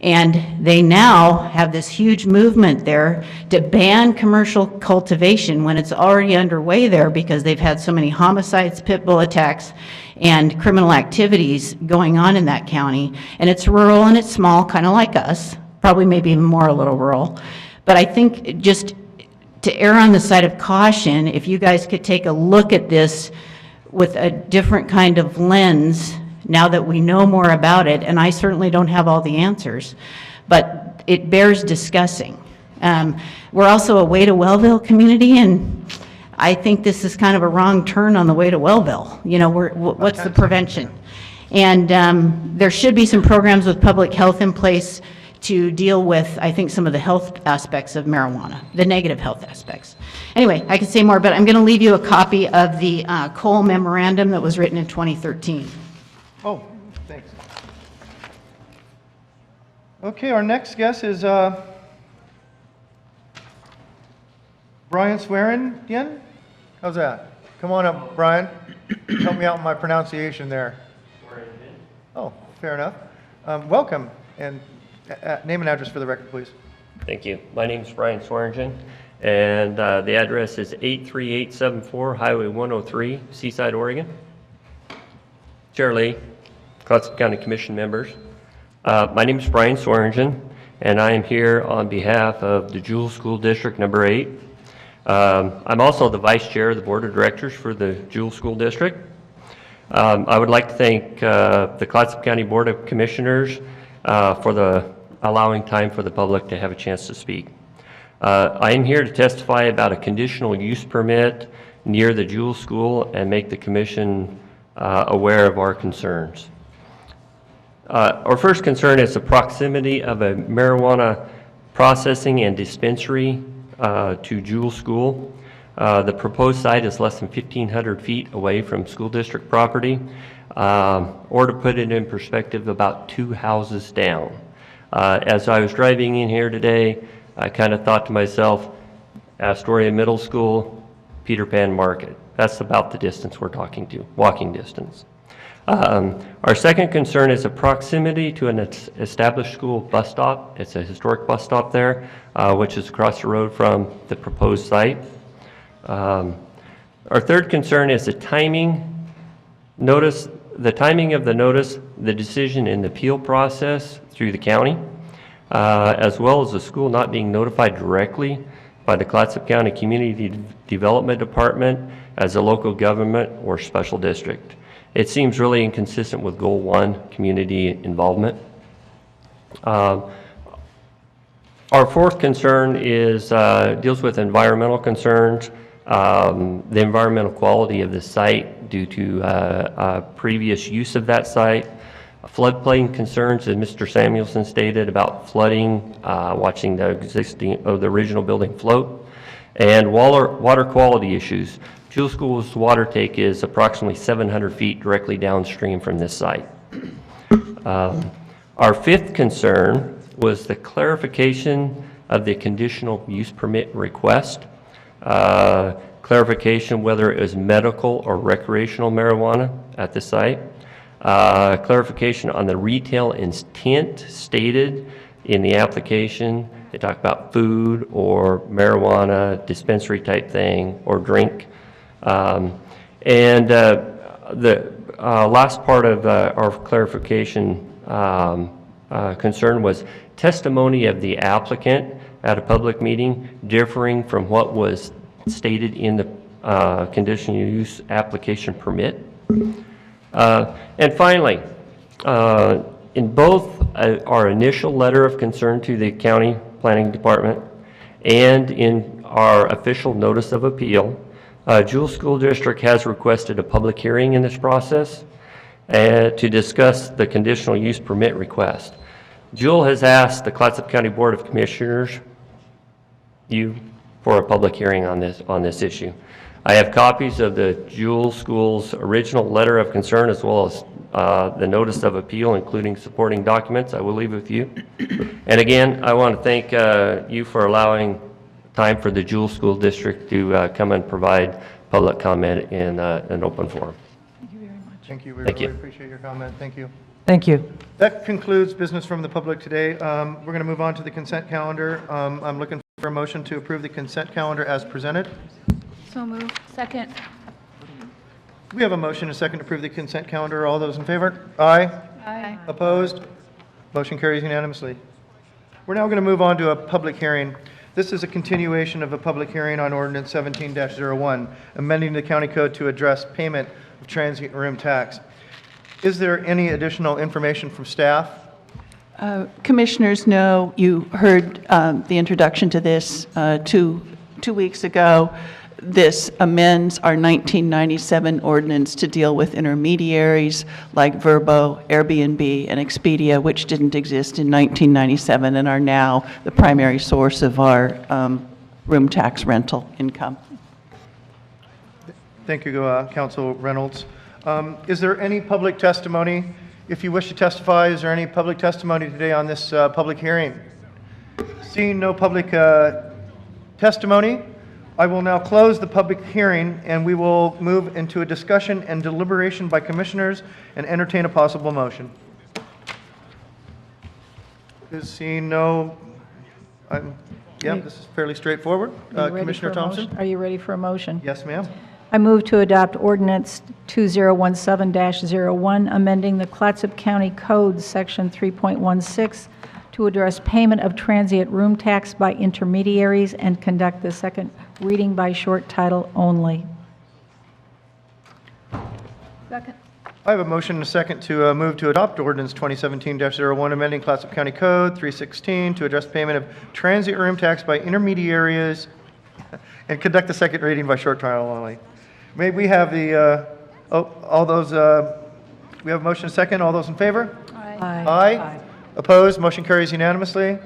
And they now have this huge movement there to ban commercial cultivation when it's already underway there because they've had so many homicides, pit bull attacks, and criminal activities going on in that county. And it's rural and it's small, kind of like us, probably maybe even more a little rural. But I think just to err on the side of caution, if you guys could take a look at this with a different kind of lens, now that we know more about it, and I certainly don't have all the answers, but it bears discussing. We're also a Way to Wellville community, and I think this is kind of a wrong turn on the way to Wellville. You know, what's the prevention? And there should be some programs with public health in place to deal with, I think, some of the health aspects of marijuana, the negative health aspects. Anyway, I could say more, but I'm going to leave you a copy of the Cole Memorandum that was written in 2013. Oh, thanks. Okay, our next guest is Brian Swearingen. How's that? Come on up, Brian. Help me out with my pronunciation there. Oh, fair enough. Welcome, and name and address for the record, please. Thank you. My name is Brian Swearingen, and the address is 83874 Highway 103, Seaside, Oregon. Chair Lee, Clatsop County Commission members. My name is Brian Swearingen, and I am here on behalf of the Jewell School District number 8. I'm also the Vice Chair of the Board of Directors for the Jewell School District. I would like to thank the Clatsop County Board of Commissioners for allowing time for the public to have a chance to speak. I am here to testify about a conditional use permit near the Jewell School and make the Commission aware of our concerns. Our first concern is the proximity of a marijuana processing and dispensary to Jewell School. The proposed site is less than 1,500 feet away from school district property, or to put it in perspective, about 2 houses down. As I was driving in here today, I kind of thought to myself, Astoria Middle School, Peter Pan Market. That's about the distance we're talking to, walking distance. Our second concern is the proximity to an established school bus stop. It's a historic bus stop there, which is across the road from the proposed site. Our third concern is the timing of the notice, the decision in the appeal process through the county, as well as the school not being notified directly by the Clatsop County Community Development Department as a local government or special district. It seems really inconsistent with Goal 1, community involvement. Our fourth concern is deals with environmental concerns, the environmental quality of the site due to previous use of that site, floodplain concerns, as Mr. Samuelson stated, about flooding, watching the original building float, and water quality issues. Jewell School's water take is approximately 700 feet directly downstream from this site. Our fifth concern was the clarification of the conditional use permit request. Clarification whether it was medical or recreational marijuana at the site. Clarification on the retail intent stated in the application. They talk about food or marijuana, dispensary type thing, or drink. The last part of our clarification concern was testimony of the applicant at a public meeting differing from what was stated in the conditional use application permit. And finally, in both our initial letter of concern to the county planning department and in our official notice of appeal, Jewell School District has requested a public hearing in this process to discuss the conditional use permit request. Jewell has asked the Clatsop County Board of Commissioners for a public hearing on this issue. I have copies of the Jewell School's original letter of concern as well as the notice of appeal, including supporting documents. I will leave with you. And again, I want to thank you for allowing time for the Jewell School District to come and provide public comment in an open forum. Thank you. We Thank really you. appreciate your comment. Thank you. Thank you. That concludes business from the public today. We're going to move on to the consent calendar. I'm looking for a motion to approve the consent calendar as presented. So move. Second. We have a motion and a second to approve the consent calendar. All those in favor? Aye. Aye. Opposed? Motion carries unanimously. We're now going to move on to a public hearing. This is a continuation of a public hearing on ordinance 17-01, amending the county code to address payment of transient room tax. Is there any additional information from staff? Commissioners, no, you heard the introduction to this two weeks ago. This amends our 1997 ordinance to deal with intermediaries like Verbo, Airbnb, and Expedia, which didn't exist in 1997 and are now the primary source of our room tax rental income. Thank you, Council Reynolds. Is there any public testimony? If you wish to testify, is there any public testimony today on this public hearing? Seeing no public testimony, I will now close the public hearing and we will move into a discussion and deliberation by commissioners and entertain a possible motion. Seeing no, yeah, this is fairly straightforward. Commissioner Thompson? Are you ready for a motion? Yes, ma'am. I move to adopt ordinance 2017-01, amending the Clatsop County Code, Section 3.16, to address payment of transient room tax by intermediaries and conduct the second reading by short title only. Second. I have a motion and a second to move to adopt ordinance 2017-01, amending Clatsop County Code 316 to address payment of transient room tax by intermediaries and conduct the second reading by short title only. May we have the, all those, we have a motion and a second. All those in favor? Aye. Aye. Opposed? Motion carries unanimously.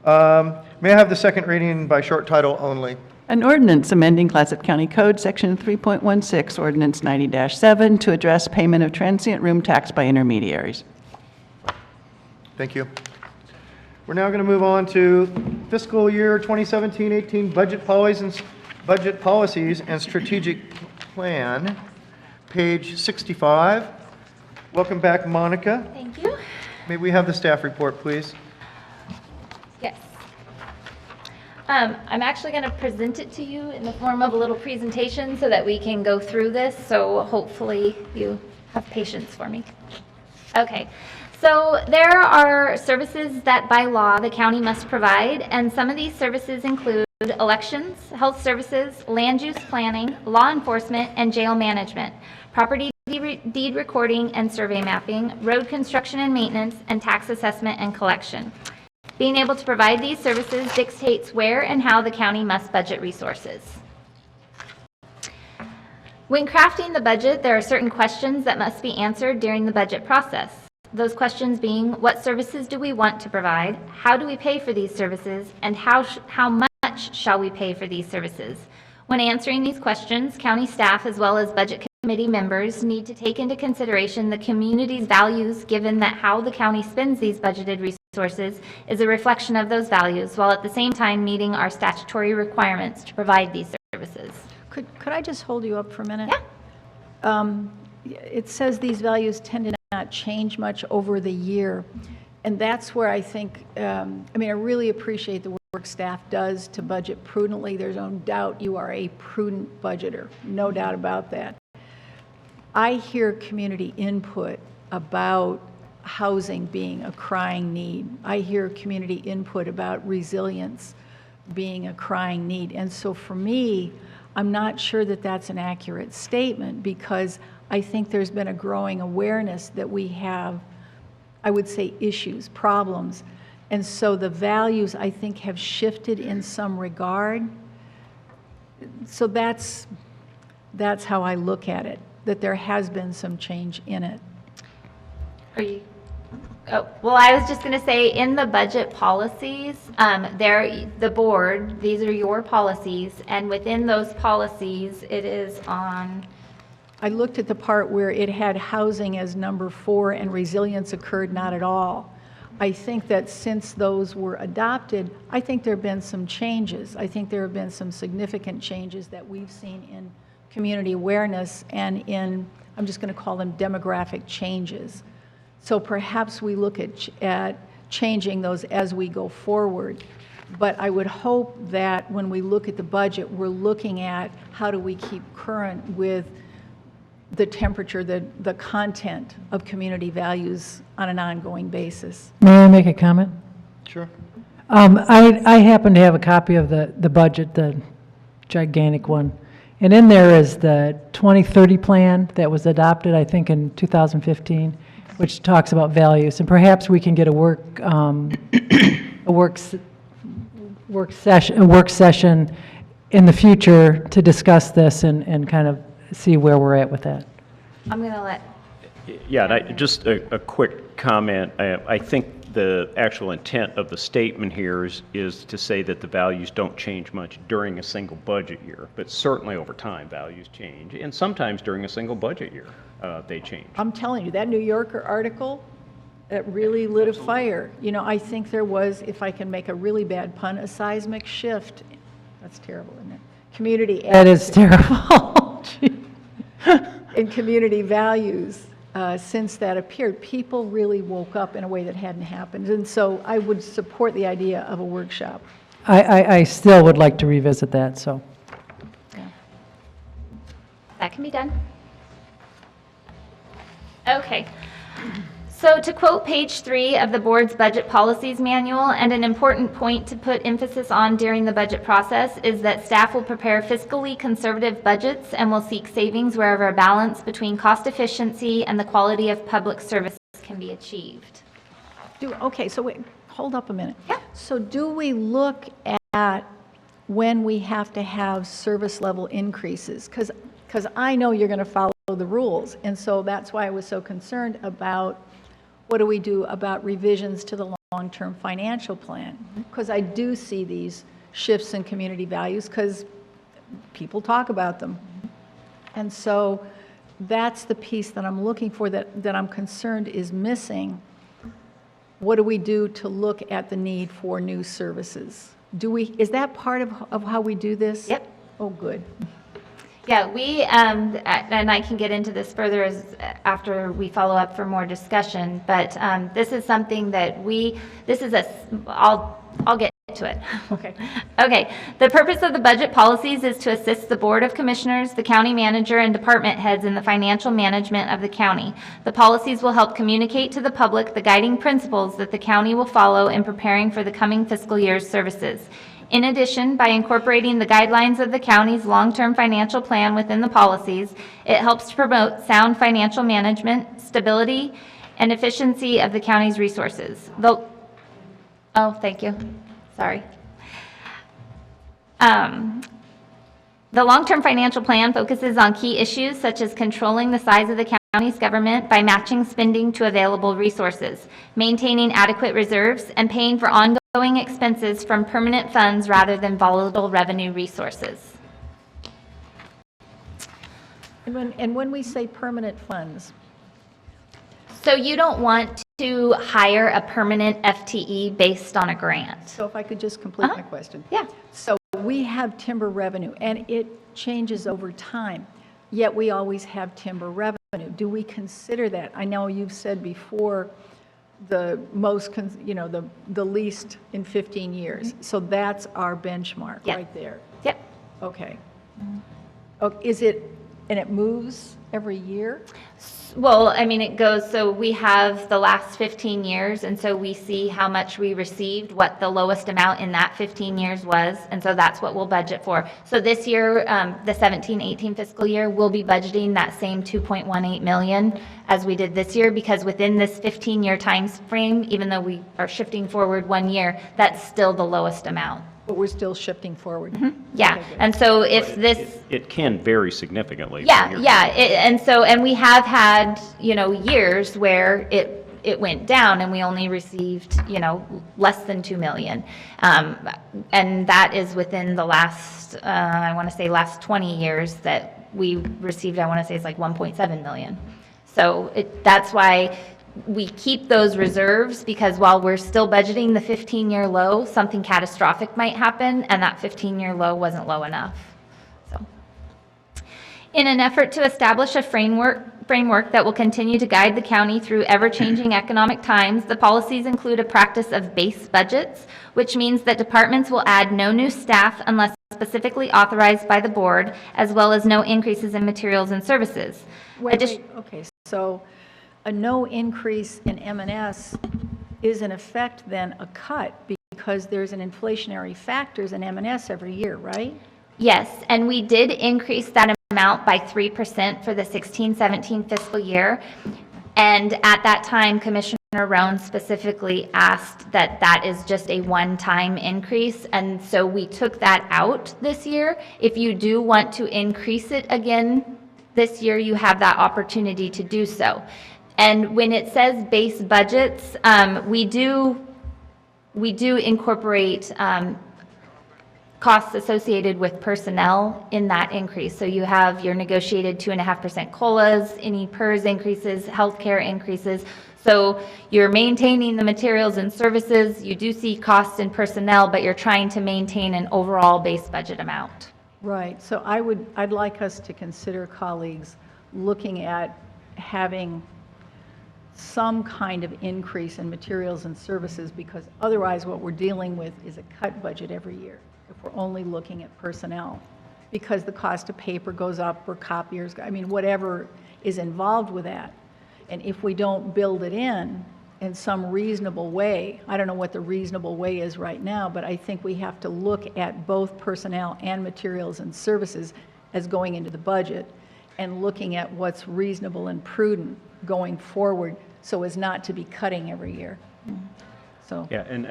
May I have the second reading by short title only? An ordinance amending Clatsop County Code, Section 3.16, Ordinance 90-7, to address payment of transient room tax by intermediaries. Thank you. We're now going to move on to fiscal year 2017-18 budget policies and strategic plan, page 65. Welcome back, Monica. Thank you. May we have the staff report, please? Yes. I'm actually going to present it to you in the form of a little presentation so that we can go through this, so hopefully you have patience for me. Okay, so there are services that by law the county must provide, and some of these services include elections, health services, land use planning, law enforcement, and jail management, property deed recording and survey mapping, road construction and maintenance, and tax assessment and collection. Being able to provide these services dictates where and how the county must budget resources. When crafting the budget, there are certain questions that must be answered during the budget process. Those questions being, what services do we want to provide? How do we pay for these services? And how much shall we pay for these services? When answering these questions, county staff as well as budget committee members need to take into consideration the community's values, given that how the county spends these budgeted resources is a reflection of those values, while at the same time meeting our statutory requirements to provide these services. Could I just hold you up for a minute? Yeah. It says these values tend to not change much over the year. And that's where I think, I really appreciate the work staff does to budget prudently. There's no doubt you are a prudent budgeter, no doubt about that. I hear community input about housing being a crying need. I hear community input about resilience being a crying need. And so for me, I'm not sure that that's an accurate statement, because I think there's been a growing awareness that we have, I would say, issues, problems. And so the values, I think, have shifted in some regard. So that's how I look at it, that there has been some change in it. Are you? Oh, well, I was just going to say, in the budget policies, the board, these are your policies, and within those policies, it is on... I looked at the part where it had housing as number 4 and resilience occurred not at all. I think that since those were adopted, I think there have been some changes. I think there have been some significant changes that we've seen in community awareness and in, I'm just going to call them demographic changes. So perhaps we look at changing those as we go forward. But I would hope that when we look at the budget, we're looking at how do we keep current with the temperature, the content of community values on an ongoing basis. May I make a comment? Sure. I happen to have a copy of the budget, the gigantic one. And in there is the 2030 plan that was adopted, I think, in 2015, which talks about values. And perhaps we can get a work session in the future to discuss this and kind of see where we're at with that. I'm going to let, Yeah, and just a quick comment. I think the actual intent of the statement here is to say that the values don't change much during a single budget year, but certainly over time, values change. And sometimes during a single budget year, they change. I'm telling you, that New Yorker article, that really lit a fire. You know, I think there was, if I can make a really bad pun, a seismic shift. That's terrible, isn't it? Community. That is terrible. In community values since that appeared. People really woke up in a way that hadn't happened. And so I would support the idea of a workshop. I still would like to revisit that, so. that can be done. Okay. So to quote page 3 of the board's budget policies manual, and an important point to put emphasis on during the budget process is that staff will prepare fiscally conservative budgets and will seek savings wherever a balance between cost efficiency and the quality of public service can be achieved. Okay, so wait, hold up a minute. Yeah. So do we look at when we have to have service level increases? Because I know you're going to follow the rules, and so that's why I was so concerned about what do we do about revisions to the long-term financial plan? Because I do see these shifts in community values because people talk about them. And so that's the piece that I'm looking for that I'm concerned is missing. What do we do to look at the need for new services? Is that part of how we do this? Yep. Oh, good. Yeah, we, and I can get into this further after we follow up for more discussion, but this is something that I'll get to it. Okay. Okay, the purpose of the budget policies is to assist the Board of Commissioners, the county manager, and department heads in the financial management of the county. The policies will help communicate to the public the guiding principles that the county will follow in preparing for the coming fiscal year's services. In addition, by incorporating the guidelines of the county's long-term financial plan within the policies, it helps to promote sound financial management, stability, and efficiency of the county's resources. Oh, thank you. Sorry. The long-term financial plan focuses on key issues such as controlling the size of the county's government by matching spending to available resources, maintaining adequate reserves, and paying for ongoing expenses from permanent funds rather than volatile revenue resources. And when we say permanent funds, So you don't want to hire a permanent FTE based on a grant. so if I could just complete my question. Yeah. So we have timber revenue, and it changes over time, yet we always have timber revenue. Do we consider that? I know you've said before the most, the least in 15 years. So that's our benchmark Yeah. right there. Yep. Okay. Is it, and it moves every year? Well, I mean, it goes, so we have the last 15 years, and so we see how much we received, what the lowest amount in that 15 years was, and so that's what we'll budget for. So this year, the 17-18 fiscal year, we'll be budgeting that same 2.18 million as we did this year, because within this 15-year time frame, even though we are shifting forward 1 year, that's still the lowest amount. But we're still shifting forward. Yeah, and so if this, It can vary significantly. from yeah, year to yeah, year. and we have had, years where it went down and we only received, less than 2 million. And that is within the last, I want to say last 20 years that we received, I want to say it's like 1.7 million. So that's why we keep those reserves, because while we're still budgeting the 15-year low, something catastrophic might happen, and that 15-year low wasn't low enough. So, In an effort to establish a framework that will continue to guide the county through ever-changing economic times, the policies include a practice of base budgets, which means that departments will add no new staff unless specifically authorized by the board, as well as no increases in materials and services. Okay, so a no increase in M&S is in effect then a cut because there's an inflationary factors in M&S every year, right? Yes, and we did increase that amount by 3% for the 16-17 fiscal year. And at that time, Commissioner Roan specifically asked that that is just a one-time increase. And so we took that out this year. If you do want to increase it again this year, you have that opportunity to do so. And when it says base budgets, we do incorporate costs associated with personnel in that increase. So you have your negotiated 2.5% COLAs, any PERS increases, healthcare increases. So you're maintaining the materials and services. You do see costs in personnel, but you're trying to maintain an overall base budget amount. Right. So I'd like us to consider, colleagues, looking at having some kind of increase in materials and services, because otherwise what we're dealing with is a cut budget every year if we're only looking at personnel, because the cost of paper goes up or copiers, I mean, whatever is involved with that. And if we don't build it in some reasonable way, I don't know what the reasonable way is right now, but I think we have to look at both personnel and materials and services as going into the budget and looking at what's reasonable and prudent going forward so as not to be cutting every year. So. Yeah, and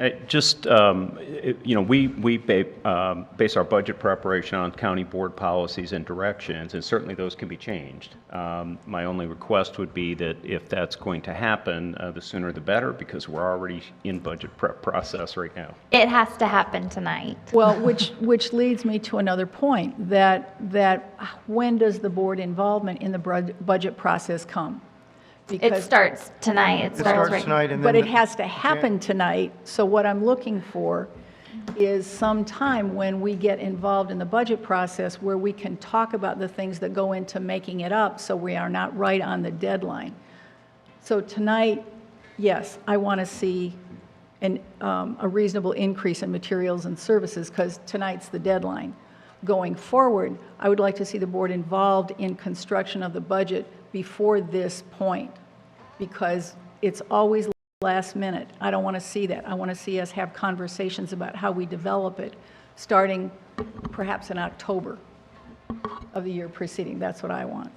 we base our budget preparation on county board policies and directions, and certainly those can be changed. My only request would be that if that's going to happen, the sooner the better, because we're already in budget prep process right now. It has to happen tonight. Well, which leads me to another point, that when does the board involvement in the budget process come? It starts tonight. It starts tonight, and then But it has to happen tonight, so what I'm looking for is some time when we get involved in the budget process where we can talk about the things that go into making it up so we are not right on the deadline. So tonight, yes, I want to see a reasonable increase in materials and services because tonight's the deadline. Going forward, I would like to see the board involved in construction of the budget before this point, because it's always last minute. I don't want to see that. I want to see us have conversations about how we develop it, starting perhaps in October of the year preceding. That's what I want.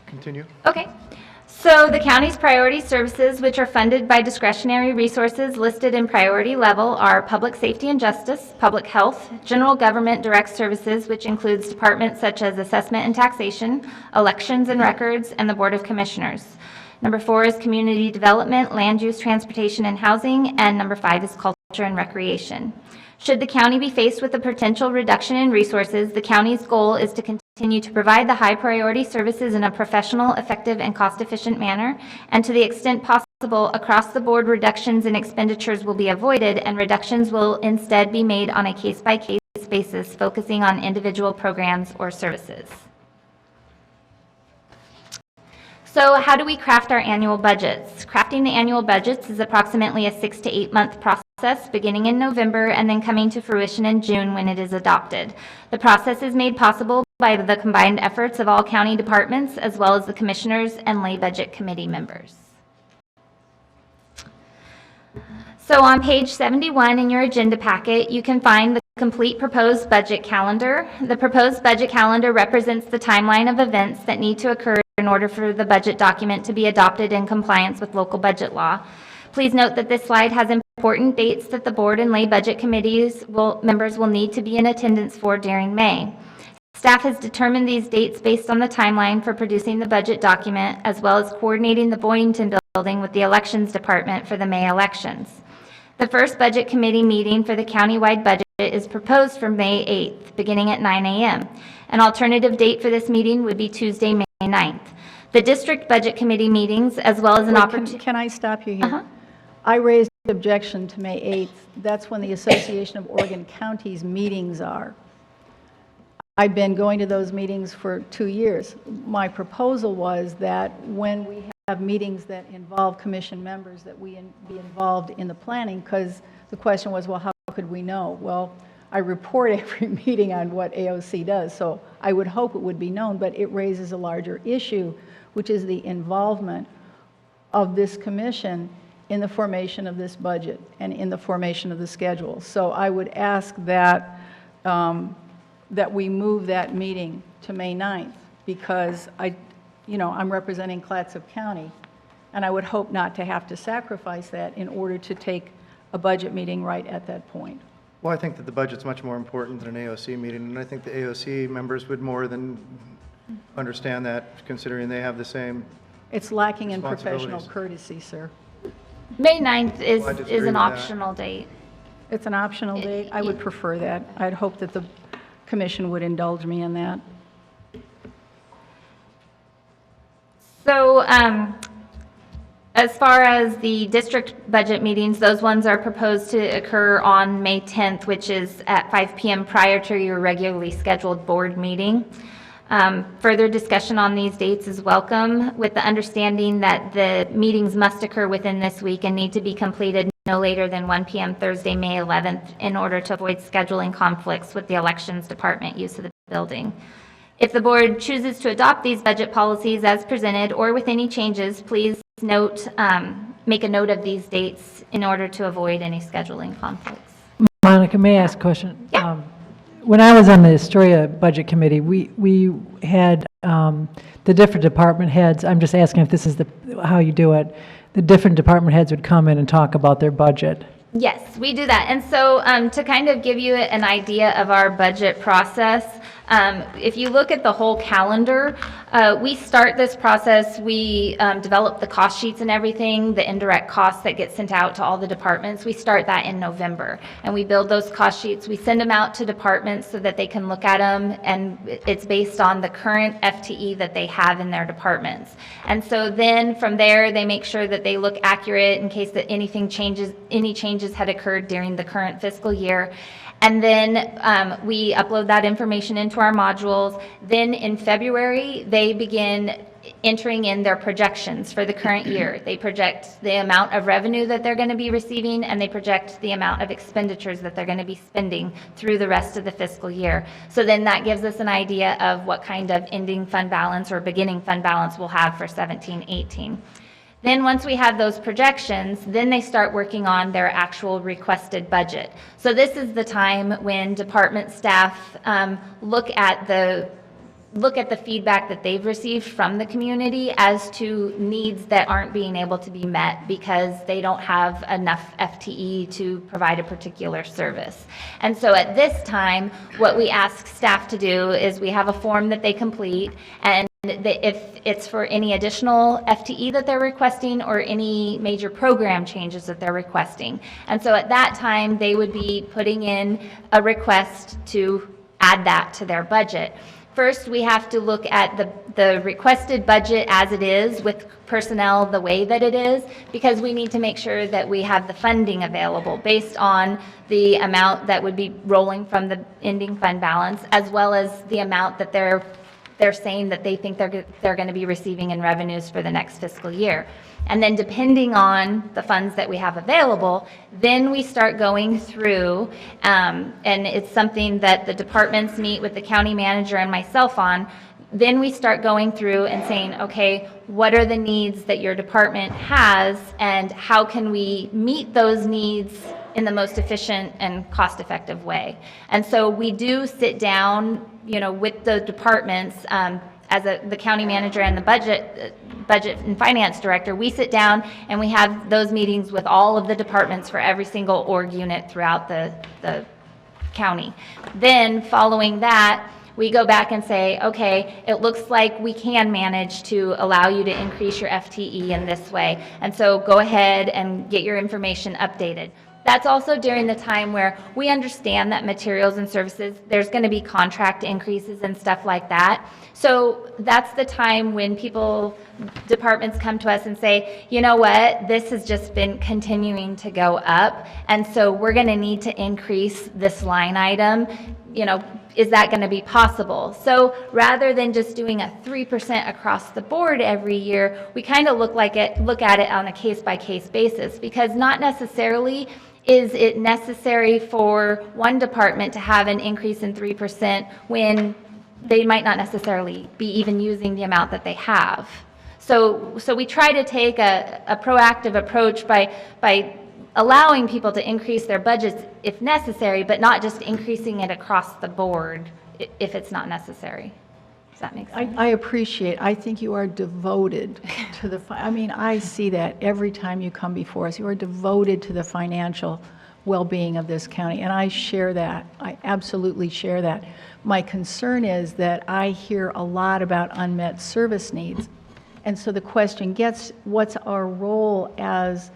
Continue. Okay. So the county's priority services, which are funded by discretionary resources listed in priority level, are public safety and justice, public health, general government direct services, which includes departments such as assessment and taxation, elections and records, and the Board of Commissioners. Number 4 is community development, land use, transportation, and housing, and number 5 is culture and recreation. Should the county be faced with a potential reduction in resources, the county's goal is to continue to provide the high priority services in a professional, effective, and cost-efficient manner, and to the extent possible, across-the-board reductions in expenditures will be avoided, and reductions will instead be made on a case-by-case basis, focusing on individual programs or services. So how do we craft our annual budgets? Crafting the annual budgets is approximately a 6 to 8 month process beginning in November and then coming to fruition in June when it is adopted. The process is made possible by the combined efforts of all county departments as well as the commissioners and lay budget committee members. So on page 71 in your agenda packet, you can find the complete proposed budget calendar. The proposed budget calendar represents the timeline of events that need to occur in order for the budget document to be adopted in compliance with local budget law. Please note that this slide has important dates that the board and lay budget committees members will need to be in attendance for during May. Staff has determined these dates based on the timeline for producing the budget document, as well as coordinating the Boynton building with the elections department for the May elections. The first budget committee meeting for the countywide budget is proposed for May 8th, beginning at 9 a.m. An alternative date for this meeting would be Tuesday, May 9th. The district budget committee meetings, as well as an opportunity. Can I stop you here? I raised objection to May 8th. That's when the Association of Oregon Counties meetings are. I've been going to those meetings for 2 years. My proposal was that when we have meetings that involve commission members, that we be involved in the planning, because the question was, well, how could we know? Well, I report every meeting on what AOC does, so I would hope it would be known, but it raises a larger issue, which is the involvement of this commission in the formation of this budget and in the formation of the schedule. So I would ask that, that we move that meeting to May 9th, because I'm representing Clatsop County, and I would hope not to have to sacrifice that in order to take a budget meeting right at that point. Well, I think that the budget's much more important than an AOC meeting, and I think the AOC members would more than understand that, considering they have the same. It's lacking in professional Responsibilities. courtesy, sir. May 9th Well, I is disagree an with that. optional date. It's an optional date. I would prefer that. I'd hope that the commission would indulge me in that. So as far as the district budget meetings, those ones are proposed to occur on May 10th, which is at 5 p.m. prior to your regularly scheduled board meeting. Further discussion on these dates is welcome, with the understanding that the meetings must occur within this week and need to be completed no later than 1 p.m. Thursday, May 11th, in order to avoid scheduling conflicts with the elections department use of the building. If the board chooses to adopt these budget policies as presented or with any changes, please note, make a note of these dates in order to avoid any scheduling conflicts. Monica, may I ask a question? Yeah. When I was on the ASTORIA Budget Committee, we had the different department heads, I'm just asking if this is how you do it, the different department heads would come in and talk about their budget. Yes, we do that. And so to kind of give you an idea of our budget process, if you look at the whole calendar, we start this process, we develop the cost sheets and everything, the indirect costs that get sent out to all the departments. We start that in November, and we build those cost sheets. We send them out to departments so that they can look at them, and it's based on the current FTE that they have in their departments. And so then from there, they make sure that they look accurate in case that any changes had occurred during the current fiscal year. And then we upload that information into our modules. Then in February, they begin entering in their projections for the current year. They project the amount of revenue that they're going to be receiving, and they project the amount of expenditures that they're going to be spending through the rest of the fiscal year. So then that gives us an idea of what kind of ending fund balance or beginning fund balance we'll have for 17-18. Then once we have those projections, then they start working on their actual requested budget. So this is the time when department staff look at the feedback that they've received from the community as to needs that aren't being able to be met because they don't have enough FTE to provide a particular service. And so at this time, what we ask staff to do is we have a form that they complete, and if it's for any additional FTE that they're requesting or any major program changes that they're requesting. And so at that time, they would be putting in a request to add that to their budget. First, we have to look at the requested budget as it is with personnel the way that it is, because we need to make sure that we have the funding available based on the amount that would be rolling from the ending fund balance, as well as the amount that they're saying that they think they're going to be receiving in revenues for the next fiscal year. And then depending on the funds that we have available, then we start going through, and it's something that the departments meet with the county manager and myself on. Then we start going through and saying, okay, what are the needs that your department has, and how can we meet those needs in the most efficient and cost-effective way? And so we do sit down, with the departments, as the county manager and the budget and finance director. We sit down and we have those meetings with all of the departments for every single org unit throughout the county. Then following that, we go back and say, okay, it looks like we can manage to allow you to increase your FTE in this way. And so go ahead and get your information updated. That's also during the time where we understand that materials and services, there's going to be contract increases and stuff like that. So that's the time when departments come to us and say, you know what, this has just been continuing to go up, and so we're going to need to increase this line item is that going to be possible? So rather than just doing a 3% across the board every year, we kind of look at it on a case-by-case basis, because not necessarily is it necessary for one department to have an increase in 3% when they might not necessarily be even using the amount that they have. So we try to take a proactive approach by allowing people to increase their budgets if necessary, but not just increasing it across the board if it's not necessary. Does that make sense? I think you are devoted to the, I see that every time you come before us. You are devoted to the financial well-being of this county, and I share that. I absolutely share that. My concern is that I hear a lot about unmet service needs. And so the question gets, what's our role as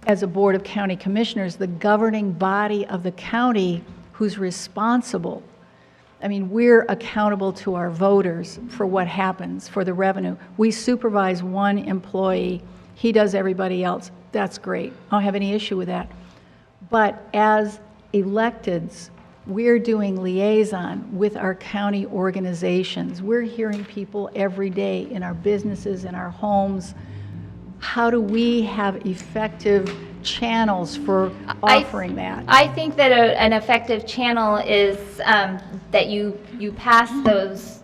a Board of County Commissioners, the governing body of the county who's responsible? We're accountable to our voters for what happens, for the revenue. We supervise one employee. He does everybody else. That's great. I don't have any issue with that. But as electeds, we're doing liaison with our county organizations. We're hearing people every day in our businesses, in our homes. How do we have effective channels for offering that? I think that an effective channel is that you pass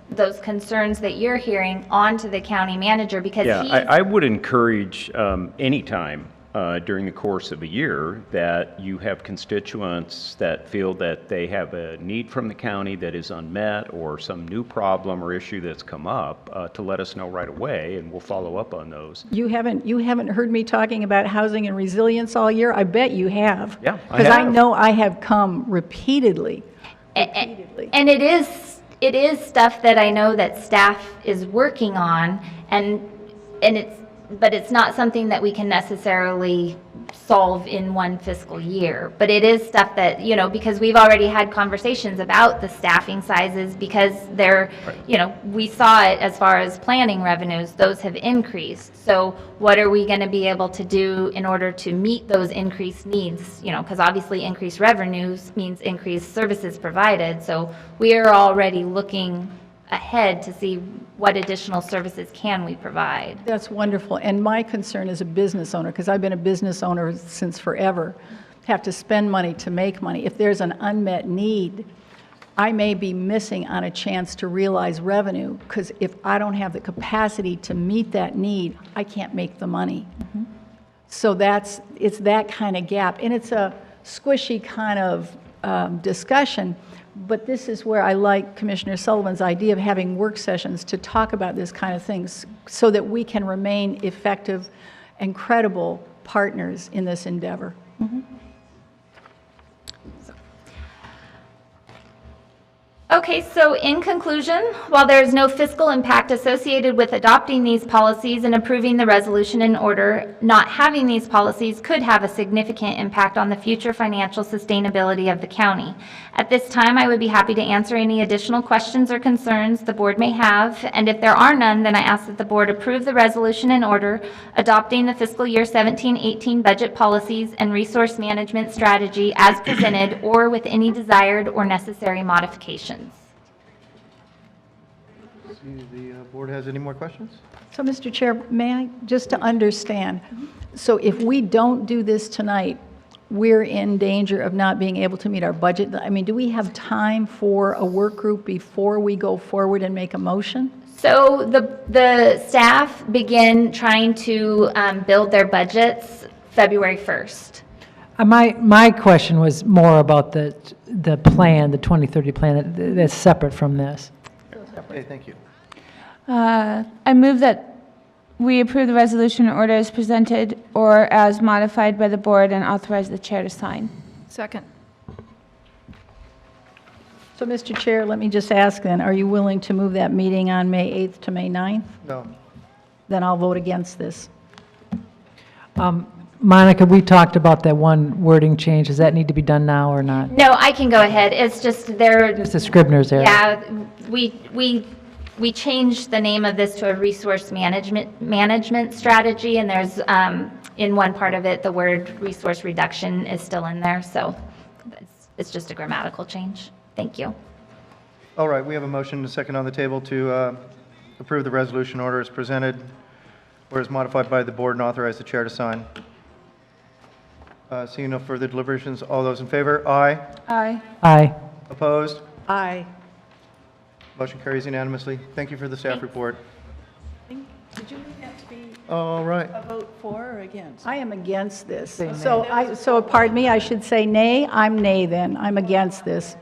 those concerns that you're hearing on to the county manager, because I would encourage anytime during the course of a year that you have constituents that feel that they have a need from the county that is unmet, or some new problem or issue that's come up, to let us know right away, and we'll follow up on those. You haven't heard me talking about housing and resilience all year? I bet you have. Yeah, because I know I have come repeatedly. And it is stuff that I know that staff is working on, but it's not something that we can necessarily solve in one fiscal year. But it is stuff that, because we've already had conversations about the staffing sizes, because we saw it as far as planning revenues, those have increased. So what are we going to be able to do in order to meet those increased needs? Because obviously increased revenues means increased services provided. So we are already looking ahead to see what additional services can we provide. That's wonderful. And my concern as a business owner, because I've been a business owner since forever, have to spend money to make money. If there's an unmet need, I may be missing on a chance to realize revenue, because if I don't have the capacity to meet that need, I can't make the money. So it's that kind of gap. And it's a squishy kind of discussion. But this is where I like Commissioner Sullivan's idea of having work sessions to talk about this kind of things, so that we can remain effective and credible partners in this endeavor. Okay, so in conclusion, while there is no fiscal impact associated with adopting these policies and approving the resolution in order, not having these policies could have a significant impact on the future financial sustainability of the county. At this time, I would be happy to answer any additional questions or concerns the board may have, and if there are none, then I ask that the board approve the resolution in order adopting the fiscal year 17-18 budget policies and resource management strategy as presented, or with any desired or necessary modifications. See the board has any more questions? So, Mr. Chair, may I, just to understand, so if we don't do this tonight, we're in danger of not being able to meet our budget? Do we have time for a work group before we go forward and make a motion? So the staff begin trying to build their budgets February 1st. My question was more about the plan, the 2030 plan, that's separate from this. Okay, thank you. I move that we approve the resolution in order as presented or as modified by the board, and authorize the chair to sign. Second. So, Mr. Chair, let me just ask then, are you willing to move that meeting on May 8th to May 9th? No. Then I'll vote against this. Monica, we talked about that one wording change. Does that need to be done now or not? No, I can go ahead. It's just there. Just a Scribner's error. Yeah, we changed the name of this to a resource management strategy, and there's in one part of it the word resource reduction is still in there, so it's just a grammatical change. Thank you. All right, we have a motion and a second on the table to approve the resolution order as presented or as modified by the board and authorize the chair to sign. Seeing no further deliberations, all those in favor? Aye. Aye. Aye. Opposed? Aye. Motion carries unanimously. Thank you for the staff report. Did you need that to be All right. a vote for or against? I am against this. So pardon me, I should say nay? I'm nay then. I'm against this.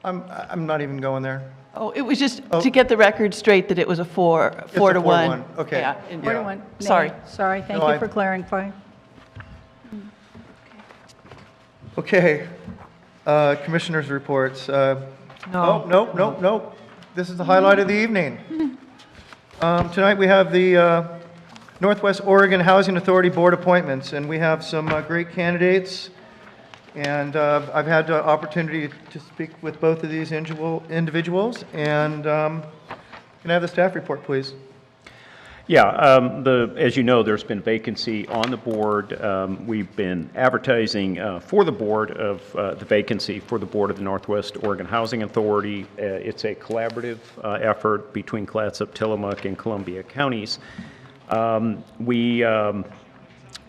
I'm not even going there. Oh, it was just to get the record straight that it was a four to 1. 4-1. Okay. Yeah. 4-1. Nay. Sorry. Sorry, thank No, you I- for clarifying. Okay. Commissioners' reports. Oh, no. This is the highlight of the evening. Tonight we have the Northwest Oregon Housing Authority Board appointments, and we have some great candidates. And I've had the opportunity to speak with both of these individuals. And can I have the staff report, please? Yeah, as you know, there's been vacancy on the board. We've been advertising for the board of the vacancy for the board of the Northwest Oregon Housing Authority. It's a collaborative effort between Clatsop, Tillamook, and Columbia counties. We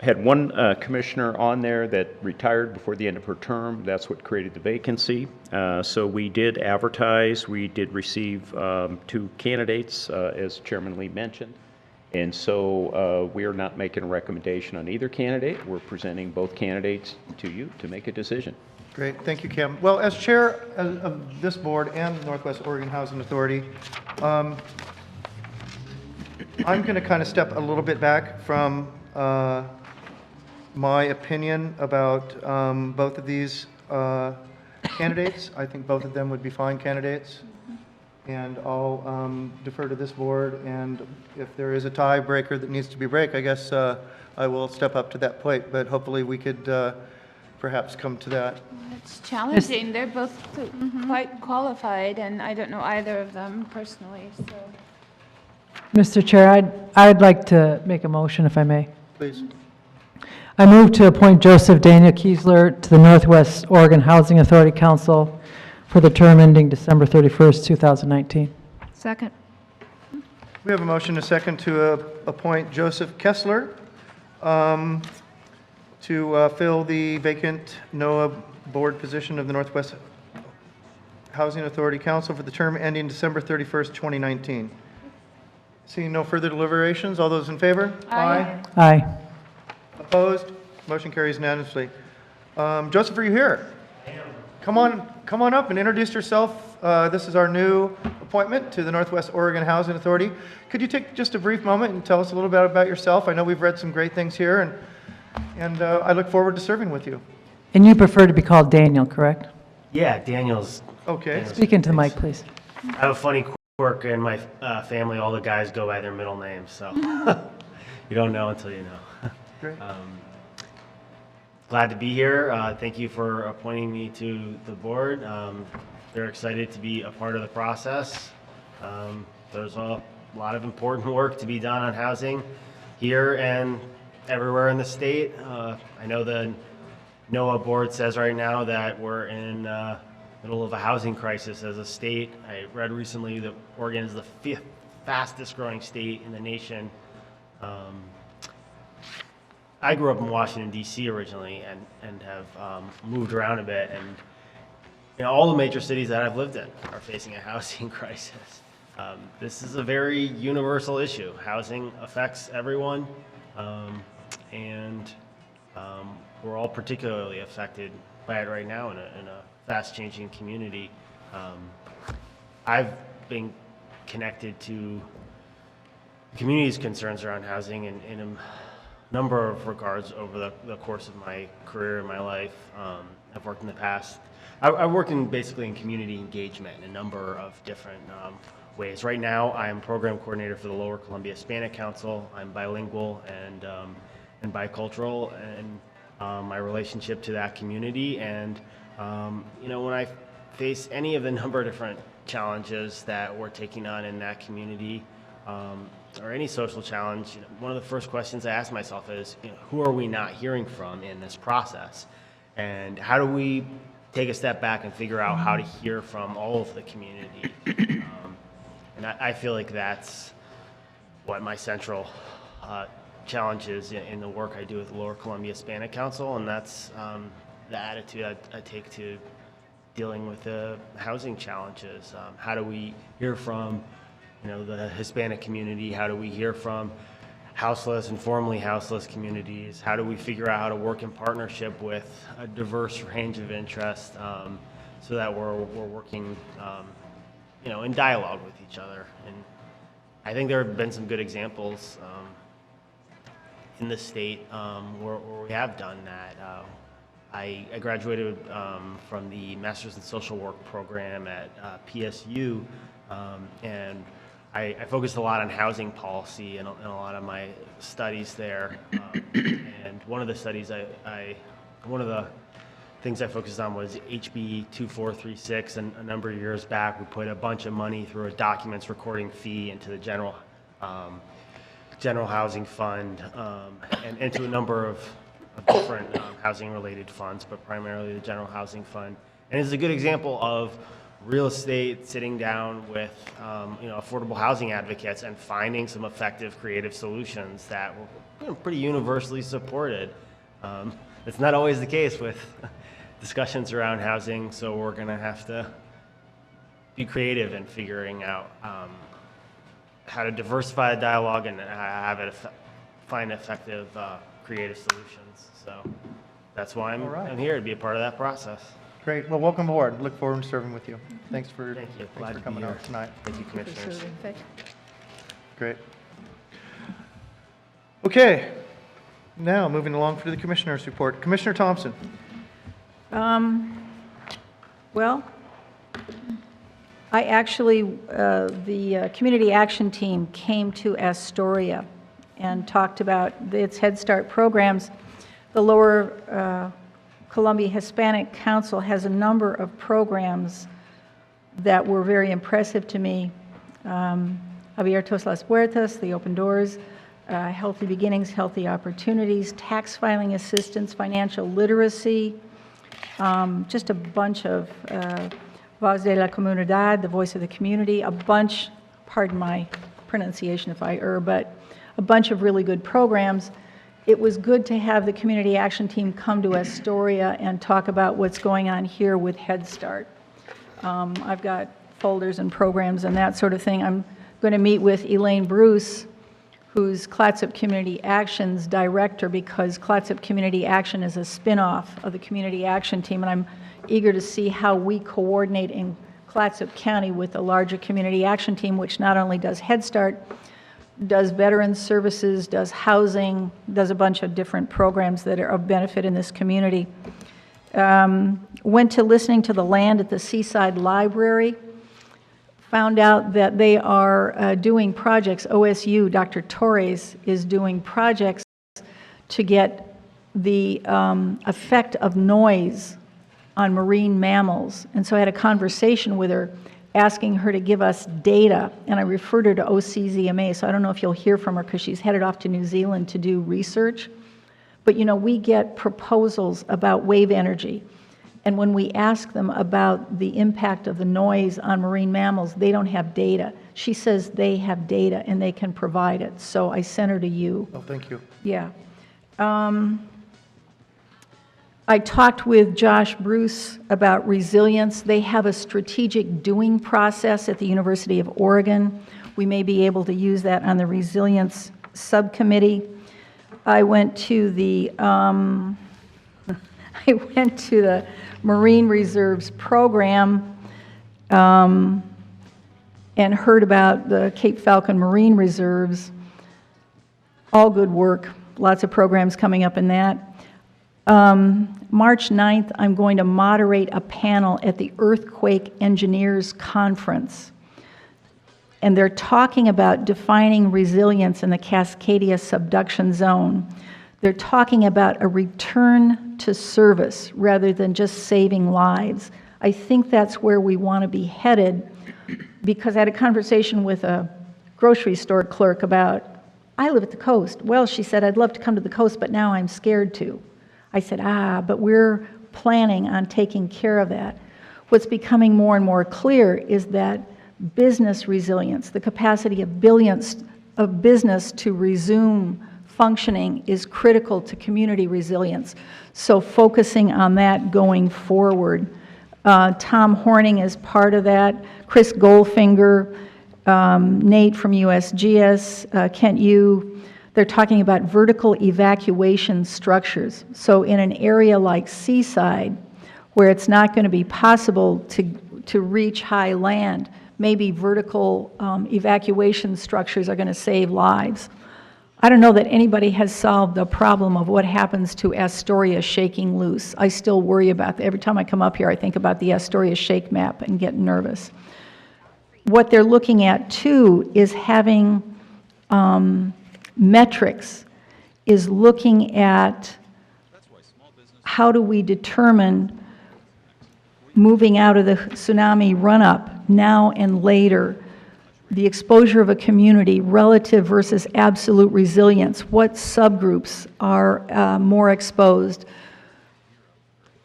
had one commissioner on there that retired before the end of her term. That's what created the vacancy. So we did advertise. We did receive 2 candidates, as Chairman Lee mentioned. And so we are not making a recommendation on either candidate. We're presenting both candidates to you to make a decision. Great, thank you, Kim. Well, as chair of this board and the Northwest Oregon Housing Authority, I'm going to kind of step a little bit back from my opinion about both of these candidates. I think both of them would be fine candidates. And I'll defer to this board, and if there is a tiebreaker that needs to be break, I guess I will step up to that plate, but hopefully we could perhaps come to that. It's challenging. They're both quite qualified, and I don't know either of them personally, so. Mr. Chair, I'd like to make a motion, if I may. Please. I move to appoint Joseph Daniel Kiesler to the Northwest Oregon Housing Authority Council for the term ending December 31st, 2019. Second. We have a motion and a second to appoint Joseph Kessler to fill the vacant NOAA board position of the Northwest Housing Authority Council for the term ending December 31st, 2019. Seeing no further deliberations, all those in favor? Aye. Aye. Opposed? Motion carries unanimously. Joseph, are you here? I am. Come on up and introduce yourself. This is our new appointment to the Northwest Oregon Housing Authority. Could you take just a brief moment and tell us a little bit about yourself? I know we've read some great things here, and I look forward to serving with you. And you prefer to be called Daniel, correct? Yeah, Daniel's. Okay. Speak into the mic, please. I have a funny quirk in my family. All the guys go by their middle names, so you don't know until you know. Great. Glad to be here. Thank you for appointing me to the board. They're excited to be a part of the process. There's a lot of important work to be done on housing here and everywhere in the state. I know the NOAA board says right now that we're in the middle of a housing crisis as a state. I read recently that Oregon is the 5th fastest growing state in the nation. I grew up in Washington, D.C. originally and have moved around a bit. And all the major cities that I've lived in are facing a housing crisis. This is a very universal issue. Housing affects everyone, and we're all particularly affected by it right now in a fast-changing community. I've been connected to the community's concerns around housing in a number of regards over the course of my career and my life. I've worked in the past. I work basically in community engagement in a number of different ways. Right now, I'm program coordinator for the Lower Columbia Hispanic Council. I'm bilingual and bicultural, and my relationship to that community. And when I face any of the number of different challenges that we're taking on in that community, or any social challenge, one of the first questions I ask myself is, who are we not hearing from in this process? And how do we take a step back and figure out how to hear from all of the community? And I feel like that's what my central challenge is in the work I do with the Lower Columbia Hispanic Council, and that's the attitude I take to dealing with the housing challenges. How do we hear from, the Hispanic community? How do we hear from houseless and formerly houseless communities? How do we figure out how to work in partnership with a diverse range of interests so that we're working, in dialogue with each other? And I think there have been some good examples in the state where we have done that. I graduated from the Master's in Social Work program at PSU, and I focused a lot on housing policy in a lot of my studies there. And one of the studies one of the things I focused on was HB 2436, and a number of years back we put a bunch of money through a documents recording fee into the general housing fund and into a number of different housing related funds, but primarily the general housing fund. And it's a good example of real estate sitting down with affordable housing advocates and finding some effective creative solutions that were pretty universally supported. It's not always the case with discussions around housing, so we're going to have to be creative in figuring out how to diversify the dialogue and have it find effective creative solutions. So that's why I'm here, to be a part of that process. Great. Well, welcome aboard. Look forward to serving with you. Thanks for Glad to be coming here. out tonight. Thank you, Commissioners. Great. Okay. Now, moving along for the Commissioner's report. Commissioner Thompson. Well, I actually, the Community Action Team came to Astoria and talked about its Head Start programs. The Lower Columbia Hispanic Council has a number of programs that were very impressive to me. Abiertos las Puertas, the Open Doors, Healthy Beginnings, Healthy Opportunities, tax filing assistance, financial literacy, just a bunch of Voz de la Comunidad, the voice of the community, a bunch, pardon my pronunciation if I err, but a bunch of really good programs. It was good to have the Community Action Team come to Astoria and talk about what's going on here with Head Start. I've got folders and programs and that sort of thing. I'm going to meet with Elaine Bruce, who's Clatsop Community Action's director, because Clatsop Community Action is a spin-off of the Community Action Team, and I'm eager to see how we coordinate in Clatsop County with the larger Community Action Team, which not only does Head Start, does veterans services, does housing, does a bunch of different programs that are of benefit in this community. Went to listening to the land at the Seaside Library, found out that they are doing projects. OSU, Dr. Torres, is doing projects to get the effect of noise on marine mammals. And so I had a conversation with her, asking her to give us data, and I referred her to OCZMA, so I don't know if you'll hear from her because she's headed off to New Zealand to do research. But we get proposals about wave energy, and when we ask them about the impact of the noise on marine mammals, they don't have data. She says they have data and they can provide it, so I sent her to you. Oh, thank you. Yeah. I talked with Josh Bruce about resilience. They have a strategic doing process at the University of Oregon. We may be able to use that on the resilience subcommittee. I went to the Marine Reserves program and heard about the Cape Falcon Marine Reserves. All good work. Lots of programs coming up in that. March 9th, I'm going to moderate a panel at the Earthquake Engineers Conference. And they're talking about defining resilience in the Cascadia subduction zone. They're talking about a return to service rather than just saving lives. I think that's where we want to be headed, because I had a conversation with a grocery store clerk about, I live at the coast. Well, she said, I'd love to come to the coast, but now I'm scared to. I said, but we're planning on taking care of that. What's becoming more and more clear is that business resilience, the capacity of business to resume functioning, is critical to community resilience. So focusing on that going forward. Tom Horning is part of that. Chris Goldfinger, Nate from USGS, Kent Yu, they're talking about vertical evacuation structures. So in an area like Seaside, where it's not going to be possible to reach high land, maybe vertical evacuation structures are going to save lives. I don't know that anybody has solved the problem of what happens to Astoria shaking loose. I still worry about that. Every time I come up here, I think about the Astoria shake map and get nervous. What they're looking at, too, is having metrics, is looking at how do we determine moving out of the tsunami run-up now and later, the exposure of a community, relative versus absolute resilience. What subgroups are more exposed?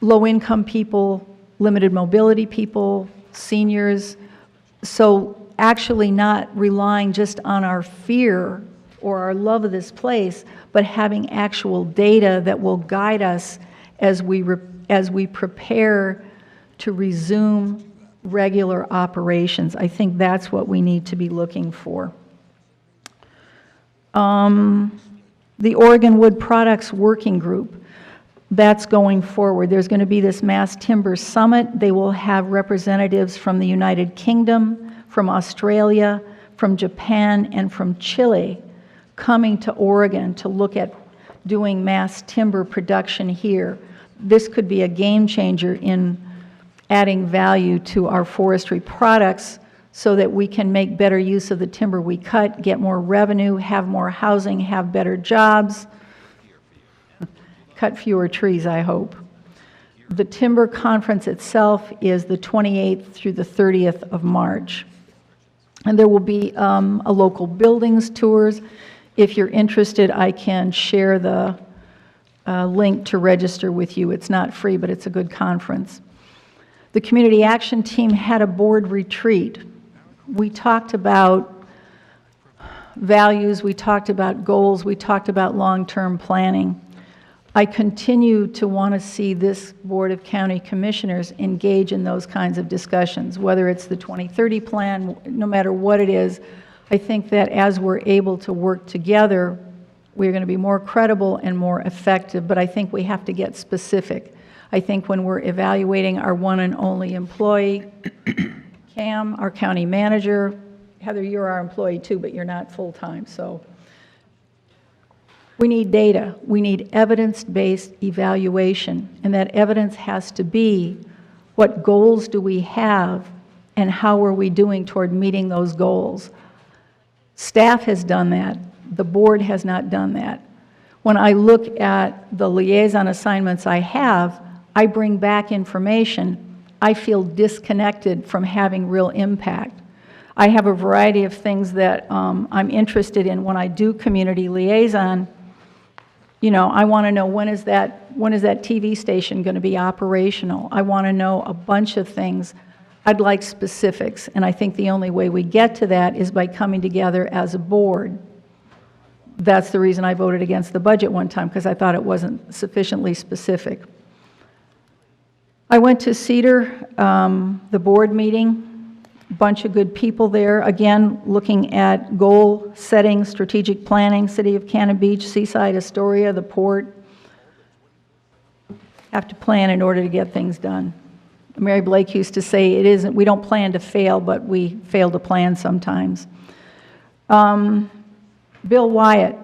Low-income people, limited mobility people, seniors. So actually not relying just on our fear or our love of this place, but having actual data that will guide us as we prepare to resume regular operations. I think that's what we need to be looking for. The Oregon Wood Products Working Group, that's going forward. There's going to be this Mass Timber Summit. They will have representatives from the United Kingdom, from Australia, from Japan, and from Chile coming to Oregon to look at doing mass timber production here. This could be a game changer in adding value to our forestry products so that we can make better use of the timber we cut, get more revenue, have more housing, have better jobs, cut fewer trees, I hope. The timber conference itself is the 28th through the 30th of March. And there will be a local buildings tours. If you're interested, I can share the link to register with you. It's not free, but it's a good conference. The Community Action Team had a board retreat. We talked about values, we talked about goals, we talked about long-term planning. I continue to want to see this Board of County Commissioners engage in those kinds of discussions, whether it's the 2030 plan, no matter what it is. I think that as we're able to work together, we're going to be more credible and more effective, but I think we have to get specific. I think when we're evaluating our one and only employee, Cam, our county manager, Heather, you're our employee too, but you're not full-time, so we need data. We need evidence-based evaluation, and that evidence has to be what goals do we have and how are we doing toward meeting those goals. Staff has done that. The board has not done that. When I look at the liaison assignments I have, I bring back information. I feel disconnected from having real impact. I have a variety of things that I'm interested in when I do community liaison. You know, I want to know when is that TV station going to be operational? I want to know a bunch of things. I'd like specifics, and I think the only way we get to that is by coming together as a board. That's the reason I voted against the budget one time, because I thought it wasn't sufficiently specific. I went to Cedar, the board meeting, a bunch of good people there. Again, looking at goal setting, strategic planning, City of Cannon Beach, Seaside, Astoria, the port. Have to plan in order to get things done. Mary Blake used to say, we don't plan to fail, but we fail to plan sometimes. Bill Wyatt,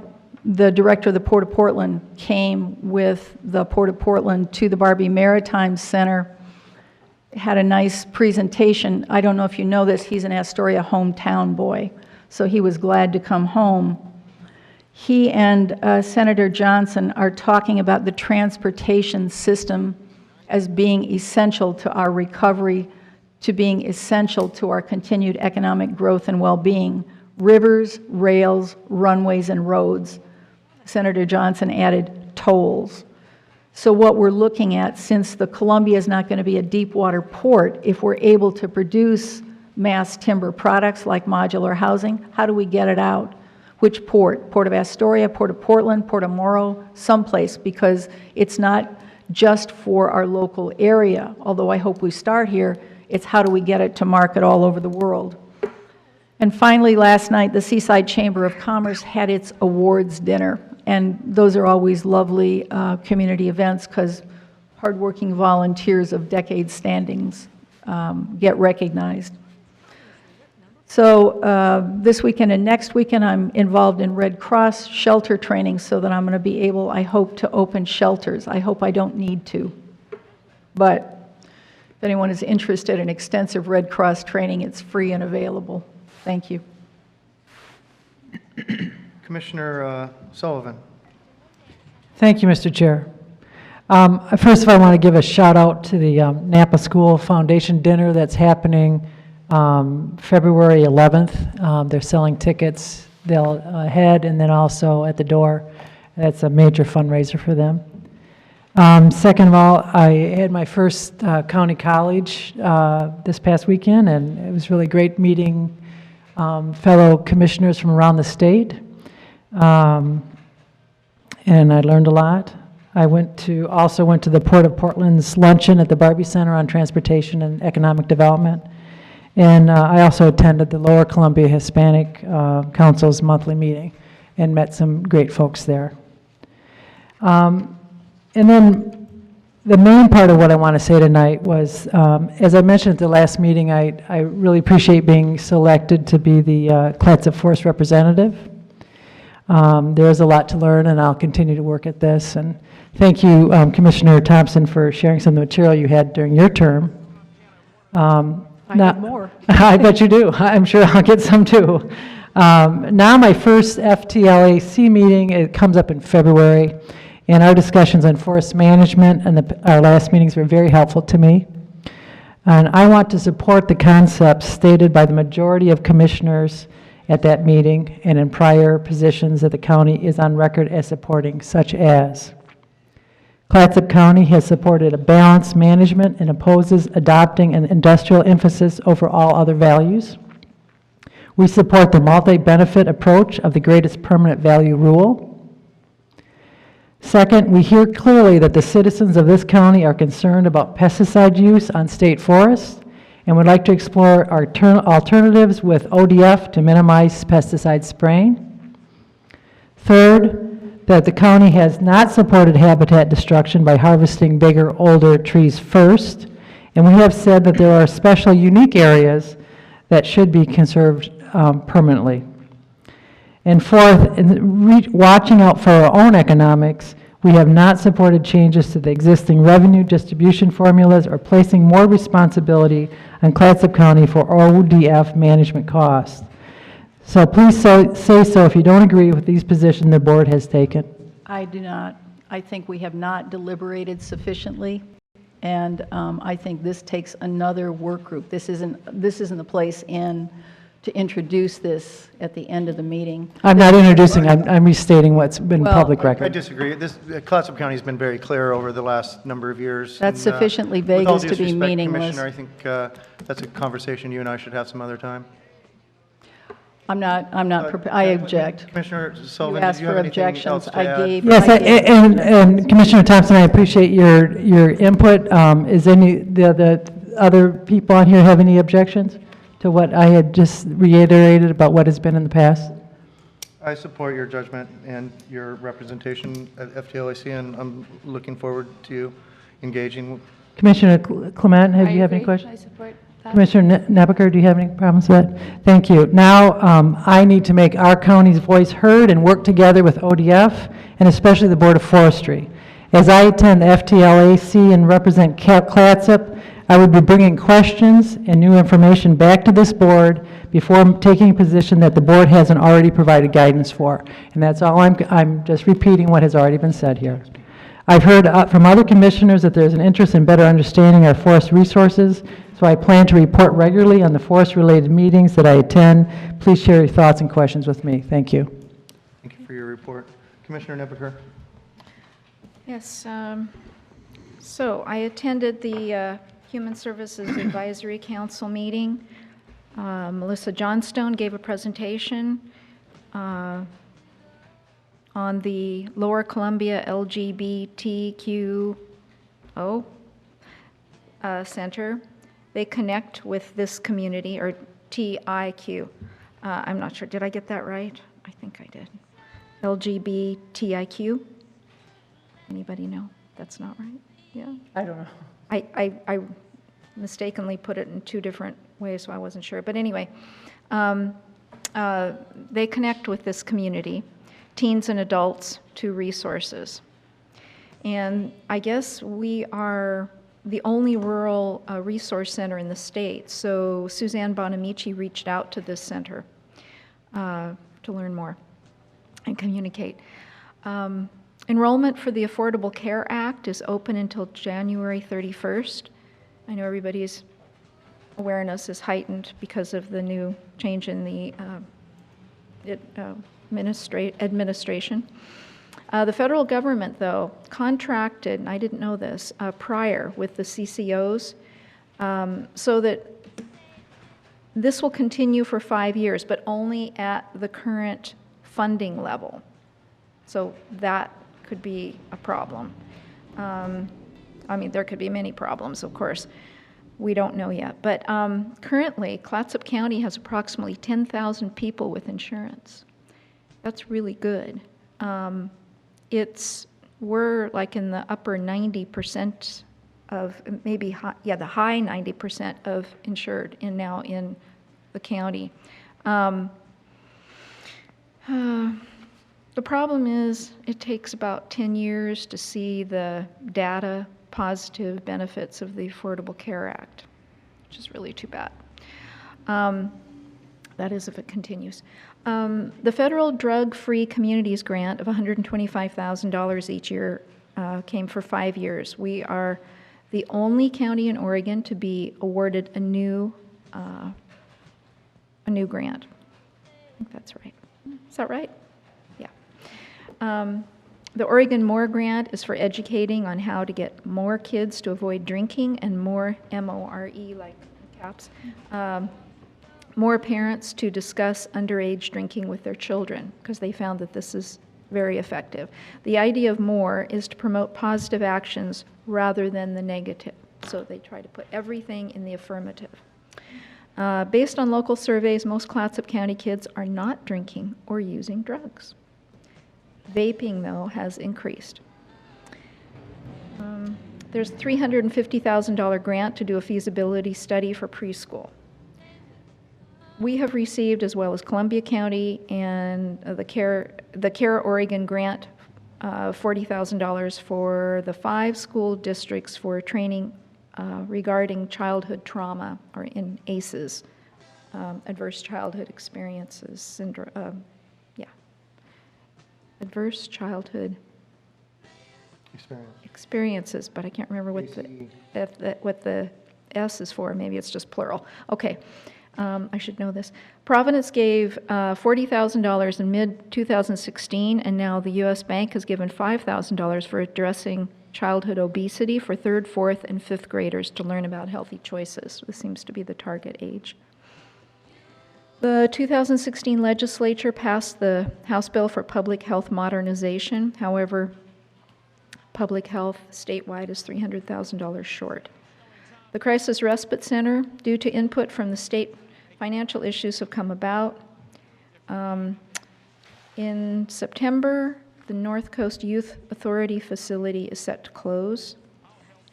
the director of the Port of Portland, came with the Port of Portland to the Barbie Maritime Center, had a nice presentation. I don't know if you know this, he's an Astoria hometown boy, so he was glad to come home. He and Senator Johnson are talking about the transportation system as being essential to our recovery, to being essential to our continued economic growth and well-being. Rivers, rails, runways, and roads. Senator Johnson added tolls. So what we're looking at, since the Columbia is not going to be a deep water port, if we're able to produce mass timber products like modular housing, how do we get it out? Which port? Port of Astoria, Port of Portland, Port of Morrow, someplace, because it's not just for our local area. Although I hope we start here, it's how do we get it to market all over the world. And finally, last night, the Seaside Chamber of Commerce had its awards dinner. And those are always lovely community events because hardworking volunteers of decades standings get recognized. So this weekend and next weekend, I'm involved in Red Cross shelter training so that I'm going to be able, I hope, to open shelters. I hope I don't need to. But if anyone is interested in extensive Red Cross training, it's free and available. Thank you. Commissioner Sullivan. Thank you, Mr. Chair. First of all, I want to give a shout out to the Napa School Foundation dinner that's happening February 11th. They're selling tickets. They'll head and then also at the door. That's a major fundraiser for them. Second of all, I had my first county college this past weekend, and it was really great meeting fellow commissioners from around the state. And I learned a lot. I also went to the Port of Portland's luncheon at the Barbie Center on Transportation and Economic Development. And I also attended the Lower Columbia Hispanic Council's monthly meeting and met some great folks there. And then the main part of what I want to say tonight was, as I mentioned at the last meeting, I really appreciate being selected to be the Clatsop Force representative. There is a lot to learn, and I'll continue to work at this. And thank you, Commissioner Thompson, for sharing some of the material you had during your term. I have more. I bet you do. I'm sure I'll get some too. Now my first FTLAC meeting, it comes up in February, and our discussions on forest management and our last meetings were very helpful to me. And I want to support the concepts stated by the majority of commissioners at that meeting and in prior positions that the county is on record as supporting, such as Clatsop County has supported a balanced management and opposes adopting an industrial emphasis over all other values. We support the multi-benefit approach of the greatest permanent value rule. Second, we hear clearly that the citizens of this county are concerned about pesticide use on state forests and would like to explore alternatives with ODF to minimize pesticide spraying. Third, that the county has not supported habitat destruction by harvesting bigger, older trees first, and we have said that there are special unique areas that should be conserved permanently. And fourth, watching out for our own economics, we have not supported changes to the existing revenue distribution formulas or placing more responsibility on Clatsop County for ODF management costs. So please say so if you don't agree with these positions the board has taken. I do not. I think we have not deliberated sufficiently, and I think this takes another work group. This isn't the place to introduce this at the end of the meeting. I'm not introducing, I'm restating what's been public record. I disagree. Clatsop County has been very clear over the last number of years. That's sufficiently vague as to be meaningless. Commissioner, I think that's a conversation you and I should have some other time. I'm not I object. Commissioner Sullivan, You asked did you have for anything else objections. to I add? gave. Yes, I gave and Commissioner Thompson, I appreciate your input. Is any the other people on here have any objections to what I had just reiterated about what has been in the past? I support your judgment and your representation at FTLAC, and I'm looking forward to engaging. Commissioner Clement, have you have any questions? I support that. Commissioner Nabaker, do you have any problems with that? Thank you. Now, I need to make our county's voice heard and work together with ODF and especially the Board of Forestry. As I attend the FTLAC and represent Clatsop, I would be bringing questions and new information back to this board before taking a position that the board hasn't already provided guidance for. And that's all I'm just repeating what has already been said here. I've heard from other commissioners that there's an interest in better understanding our forest resources, so I plan to report regularly on the forest-related meetings that I attend. Please share your thoughts and questions with me. Thank you. Thank you for your report. Commissioner Nebaker. Yes, So I attended the Human Services Advisory Council meeting. Melissa Johnstone gave a presentation on the Lower Columbia LGBTQO Center. They connect with this community, or TIQ. I'm not sure, did I get that right? I think I did. LGBTIQ? Anybody know? That's not right? Yeah? I don't know. I mistakenly put it in two different ways, so I wasn't sure. But anyway, they connect with this community, teens and adults, to resources. And I guess we are the only rural resource center in the state. So Suzanne Bonamici reached out to this center to learn more and communicate. Enrollment for the Affordable Care Act is open until January 31st. I know everybody's awareness is heightened because of the new change in the administration. The federal government, though, contracted, and I didn't know this, prior with the CCOs, so that this will continue for 5 years, but only at the current funding level. So that could be a problem. I mean, there could be many problems, of course. We don't know yet. But currently, Clatsop County has approximately 10,000 people with insurance. That's really good. We're like in the upper 90% of, maybe, the high 90% of insured now in the county. The problem is it takes about 10 years to see the data positive benefits of the Affordable Care Act, which is really too bad. That is if it continues. The Federal Drug-Free Communities Grant of $125,000 each year came for 5 years. We are the only county in Oregon to be awarded a new grant. I think that's right. Is that right? Yeah. The Oregon More Grant is for educating on how to get more kids to avoid drinking, and more, M-O-R-E, like caps, more parents to discuss underage drinking with their children, because they found that this is very effective. The idea of more is to promote positive actions rather than the negative. So they try to put everything in the affirmative. Based on local surveys, most Clatsop County kids are not drinking or using drugs. Vaping, though, has increased. There's a $350,000 grant to do a feasibility study for preschool. We have received, as well as Columbia County and the Care Oregon grant, $40,000 for the 5 school districts for training regarding childhood trauma, or in ACEs, adverse childhood experiences syndrome. Adverse childhood experiences, but I can't remember what the S is for. Maybe it's just plural. Okay, I should know this. Providence gave $40,000 in mid-2016, and now the U.S. Bank has given $5,000 for addressing childhood obesity for 3rd, 4th, and 5th graders to learn about healthy choices. This seems to be the target age. The 2016 legislature passed the House Bill for Public Health Modernization. However, public health statewide is $300,000 short. The Crisis Respite Center, due to input from the state, financial issues have come about. In September, the North Coast Youth Authority facility is set to close.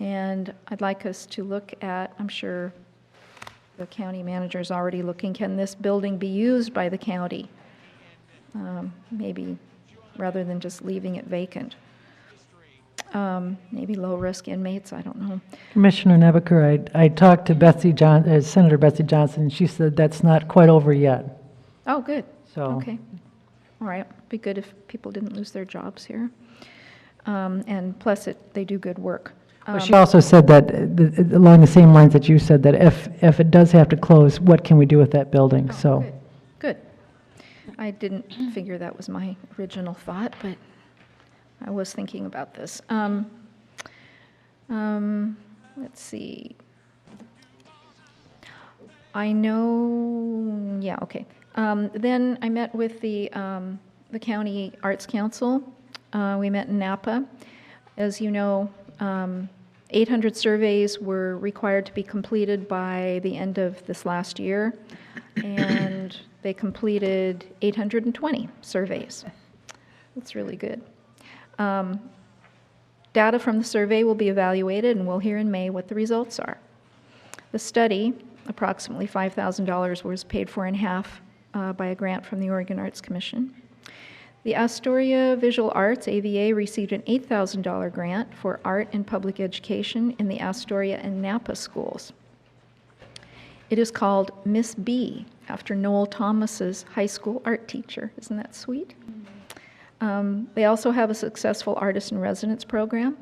And I'd like us to look at, I'm sure the county manager is already looking, can this building be used by the county? Maybe rather than just leaving it vacant. Maybe low-risk inmates, I don't know. Commissioner Nebaker, I talked to Senator Betsy Johnson, and she said that's not quite over yet. Oh, good. So. Okay. All right. Be good if people didn't lose their jobs here. And plus, they do good work. Well, she also said that, along the same lines that you said, that if it does have to close, what can we do with that building? Oh, so. Good. I didn't figure that was my original thought, but I was thinking about this. Let's see. I know, yeah, okay. Then I met with the County Arts Council. We met in Napa. As you know, 800 surveys were required to be completed by the end of this last year, and they completed 820 surveys. That's really good. Data from the survey will be evaluated, and we'll hear in May what the results are. The study, approximately $5,000, was paid for in half by a grant from the Oregon Arts Commission. The Astoria Visual Arts, AVA, received an $8,000 grant for art and public education in the Astoria and Napa schools. It is called Miss B, after Noel Thomas's high school art teacher. Isn't that sweet? They also have a successful artist in residence program.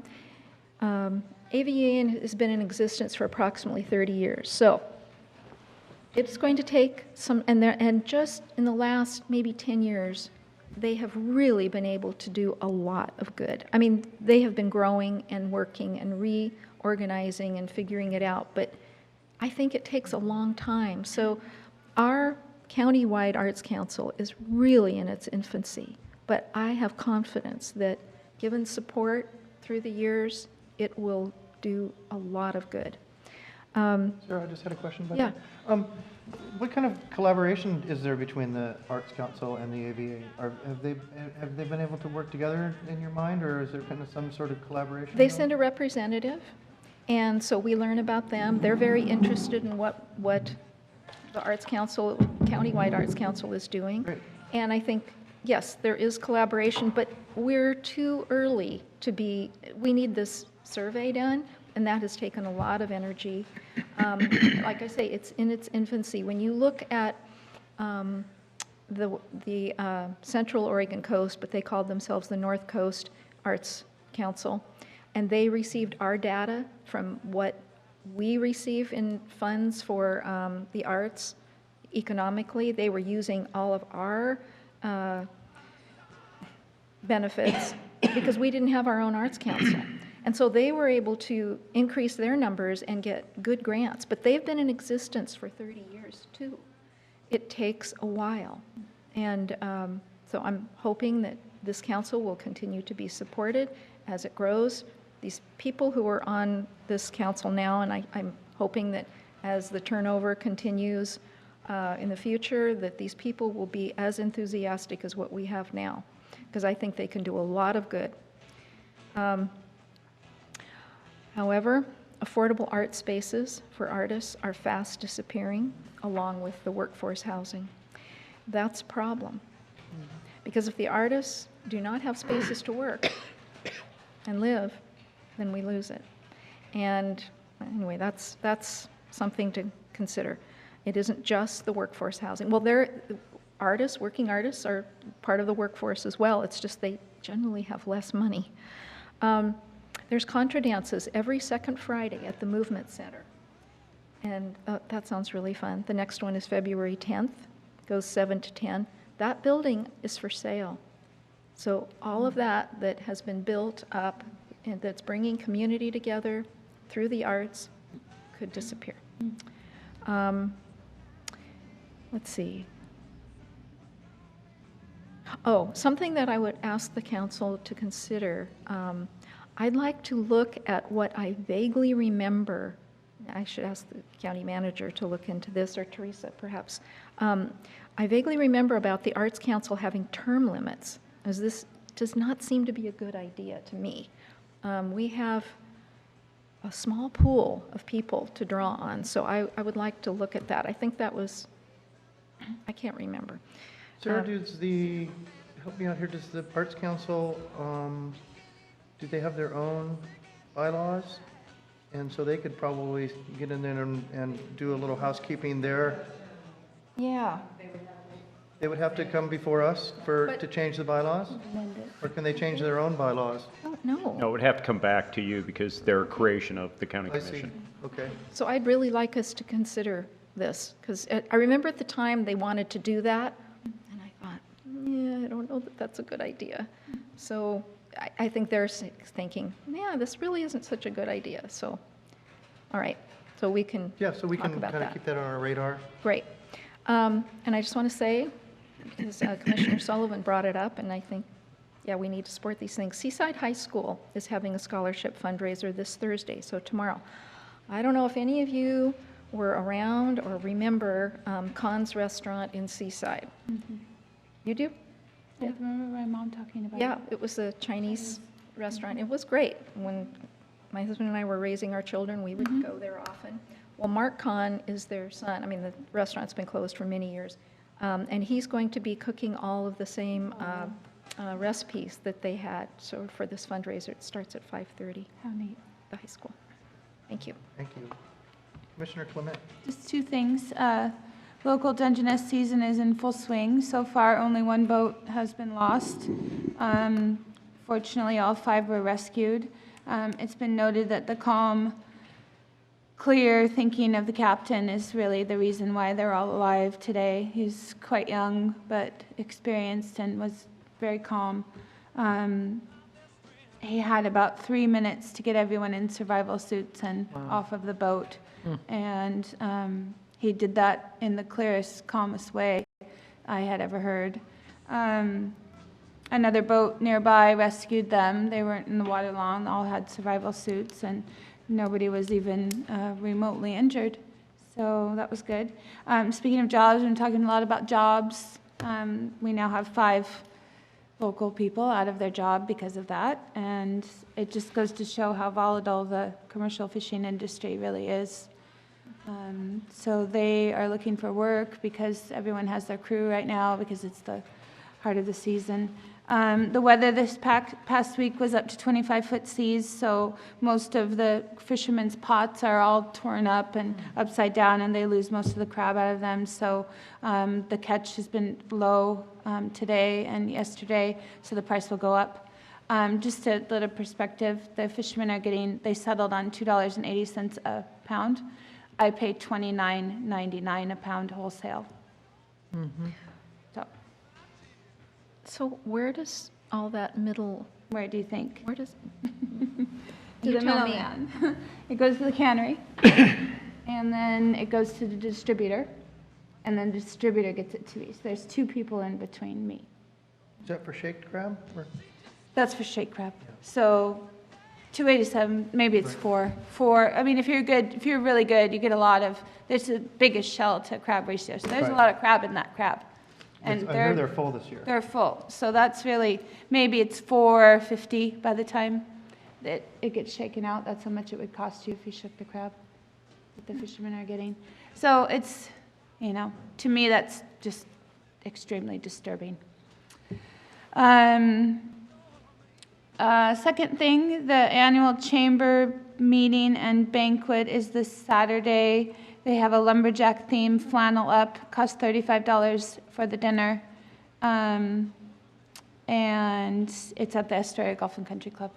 AVA has been in existence for approximately 30 years. So it's going to take some, and just in the last maybe 10 years, they have really been able to do a lot of good. I mean, they have been growing and working and reorganizing and figuring it out, but I think it takes a long time. So our countywide Arts Council is really in its infancy, but I have confidence that given support through the years, it will do a lot of good. Sarah, I just had a question about Yeah. that. What kind of collaboration is there between the Arts Council and the AVA? Have they been able to work together in your mind, or is there kind of some sort of collaboration? They send a representative, and so we learn about them. They're very interested in what the Arts Council, Countywide Arts Council is doing. Great. And I think, yes, there is collaboration, but we're too early to be, we need this survey done, and that has taken a lot of energy. Like I say, it's in its infancy. When you look at the Central Oregon Coast, but they called themselves the North Coast Arts Council, and they received our data from what we receive in funds for the arts economically. They were using all of our benefits because we didn't have our own Arts Council. And so they were able to increase their numbers and get good grants, but they've been in existence for 30 years too. It takes a while. And so I'm hoping that this council will continue to be supported as it grows. These people who are on this council now, and I'm hoping that as the turnover continues in the future, that these people will be as enthusiastic as what we have now, because I think they can do a lot of good. However, affordable art spaces for artists are fast disappearing, along with the workforce housing. That's a problem, because if the artists do not have spaces to work and live, then we lose it. And anyway, that's something to consider. It isn't just the workforce housing. Well, artists, working artists, are part of the workforce as well. It's just they generally have less money. There's contra dances every second Friday at the Movement Center. And that sounds really fun. The next one is February 10th, goes 7 to 10. That building is for sale. So all of that has been built up and that's bringing community together through the arts could disappear. Let's see. Oh, something that I would ask the council to consider. I'd like to look at what I vaguely remember. I should ask the county manager to look into this, or Teresa, perhaps. I vaguely remember about the Arts Council having term limits, as this does not seem to be a good idea to me. We have a small pool of people to draw on, so I would like to look at that. I think that was, I can't remember. Sarah, help me out here, does the Arts Council, do they have their own bylaws? And so they could probably get in there and do a little housekeeping there. Yeah. They would have to come before us to change the bylaws? Or can they change their own bylaws? No. No, it would have to come back to you because they're a creation of the county I see. commission. Okay. So I'd really like us to consider this, because I remember at the time they wanted to do that, and I thought, yeah, I don't know that that's a good idea. So I think they're thinking, yeah, this really isn't such a good idea. So, all right, so we can Yeah, so we talk can about kind of that. keep that on our radar. Great. And I just want to say, as Commissioner Sullivan brought it up, and I think, yeah, we need to support these things. Seaside High School is having a scholarship fundraiser this Thursday, so tomorrow. I don't know if any of you were around or remember Khan's Restaurant in Seaside. You do? I remember my mom talking about Yeah, it was a Chinese restaurant. It was great. When my husband and I were raising our children, we would go there often. Well, Mark Khan is their son. I mean, the restaurant's been closed for many years. And he's going to be cooking all of the same recipes that they had. So for this fundraiser, it starts at 5:30. How neat. The high school. Thank you. Thank you. Commissioner Clement. Just two things. Local Dungeness season is in full swing. So far, only one boat has been lost. Fortunately, all 5 were rescued. It's been noted that the calm, clear thinking of the captain is really the reason why they're all alive today. He's quite young, but experienced and was very calm. He had about 3 minutes to get everyone in survival suits and off of the boat. And he did that in the clearest, calmest way I had ever heard. Another boat nearby rescued them. They weren't in the water long, all had survival suits, and nobody was even remotely injured. So that was good. Speaking of jobs, we've been talking a lot about jobs. We now have 5 local people out of their job because of that, and it just goes to show how volatile the commercial fishing industry really is. So they are looking for work because everyone has their crew right now because it's the heart of the season. The weather this past week was up to 25-foot seas, so most of the fishermen's pots are all torn up and upside down, and they lose most of the crab out of them. So the catch has been low today and yesterday, so the price will go up. Just a little perspective, the fishermen are they settled on $2.80 a pound. I pay $29.99 a pound wholesale. So where does all that middle, Where do you think? where does, To you the tell me. middleman. It goes to the cannery, and then it goes to the distributor, and then the distributor gets it to me. So there's 2 people in between me. Is that for shaked crab? Or? That's for shake crab. So 287, maybe it's 4. I mean, if you're really good, you get a lot of, there's the biggest shell to crab ratio. So there's a Right. lot of crab in that crab. And I hear they're full this year. They're full. So that's really, maybe it's $4.50 by the time that it gets shaken out. That's how much it would cost you if you shook the crab that the fishermen are getting. So it's, to me, that's just extremely disturbing. Second thing, the annual chamber meeting and banquet is this Saturday. They have a lumberjack theme, flannel up, costs $35 for the dinner. And it's at the Astoria Golf and Country Club.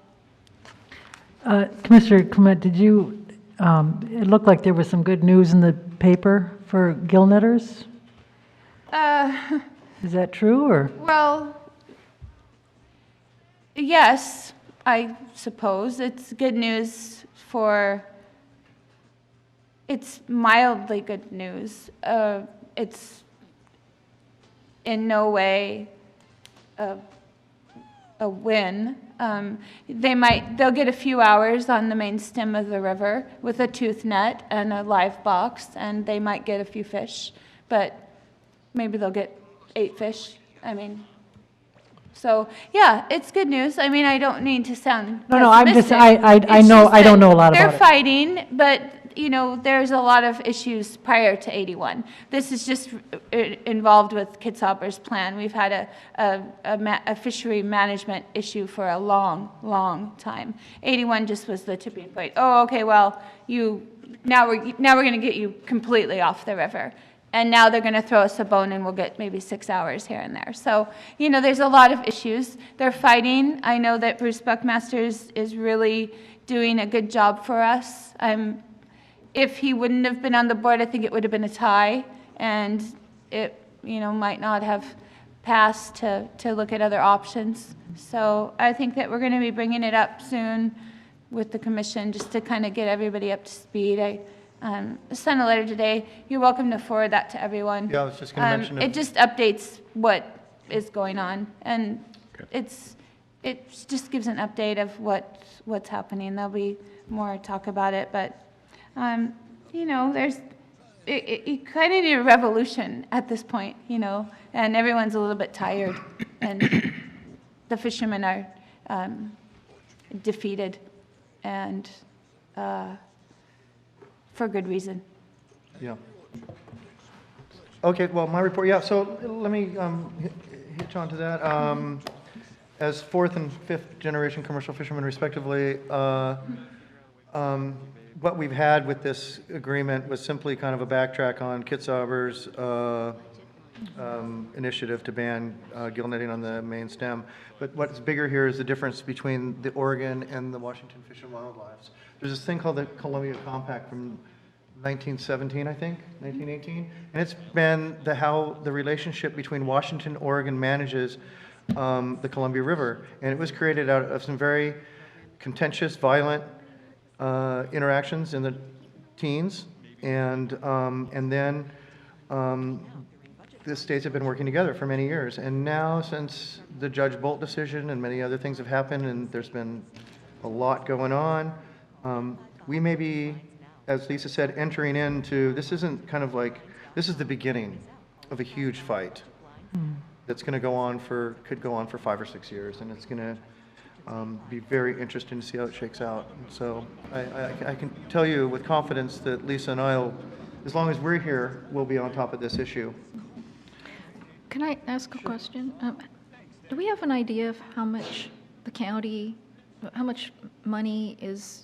Commissioner Clement, did you, it looked like there was some good news in the paper for gill netters? Is that true, or? Well, yes, I suppose. It's good news it's mildly good news. It's in no way a win. They'll get a few hours on the main stem of the river with a tooth net and a live box, and they might get a few fish, but maybe they'll get 8 fish. So yeah, it's good news. I mean, I don't need to sound No, I'm just, pessimistic. I It's know, just I don't that know a lot about it. They're fighting, but there's a lot of issues prior to 81. This is just involved with Kitzhaber's plan. We've had a fishery management issue for a long, long time. 81 just was the tipping point. Oh, okay, well, now we're going to get you completely off the river. And now they're going to throw us a bone and we'll get maybe 6 hours here and there. So, there's a lot of issues. They're fighting. I know that Bruce Buckmaster is really doing a good job for us. If he wouldn't have been on the board, I think it would have been a tie, and it, might not have pass to look at other options. So I think that we're going to be bringing it up soon with the commission, just to kind of get everybody up to speed. I sent a letter today. You're welcome to forward that to everyone. Yeah, I was just going to mention It just updates what is going on, and it just gives an update of what's happening. There'll be more talk about it, but you know, you kind of need a revolution at this point, you know, and everyone's a little bit tired, and the fishermen are defeated, and for good reason. Yeah. Okay, well, my report, yeah, so let me hitch on to that. As fourth and fifth generation commercial fishermen respectively, what we've had with this agreement was simply kind of a backtrack on Kitzhaber's initiative to ban gill netting on the main stem. But what's bigger here is the difference between the Oregon and the Washington Fish and Wildlife. There's this thing called the Columbia Compact from 1917, I think, 1918, and it's been how the relationship between Washington and Oregon manages the Columbia River, and it was created out of some very contentious, violent interactions in the teens, and then the states have been working together for many years. And now, since the Judge Bolt decision and many other things have happened, and there's been a lot going on, we may be, as Lisa said, entering into, this isn't kind of like, this is the beginning of a huge fight that's going to go on for, could go on for 5 or 6 years, and it's going to be very interesting to see how it shakes out. And so I can tell you with confidence that Lisa and I will, as long as we're here, we'll be on top of this issue. Can I ask a question? Do we have an idea of how much the county, how much money is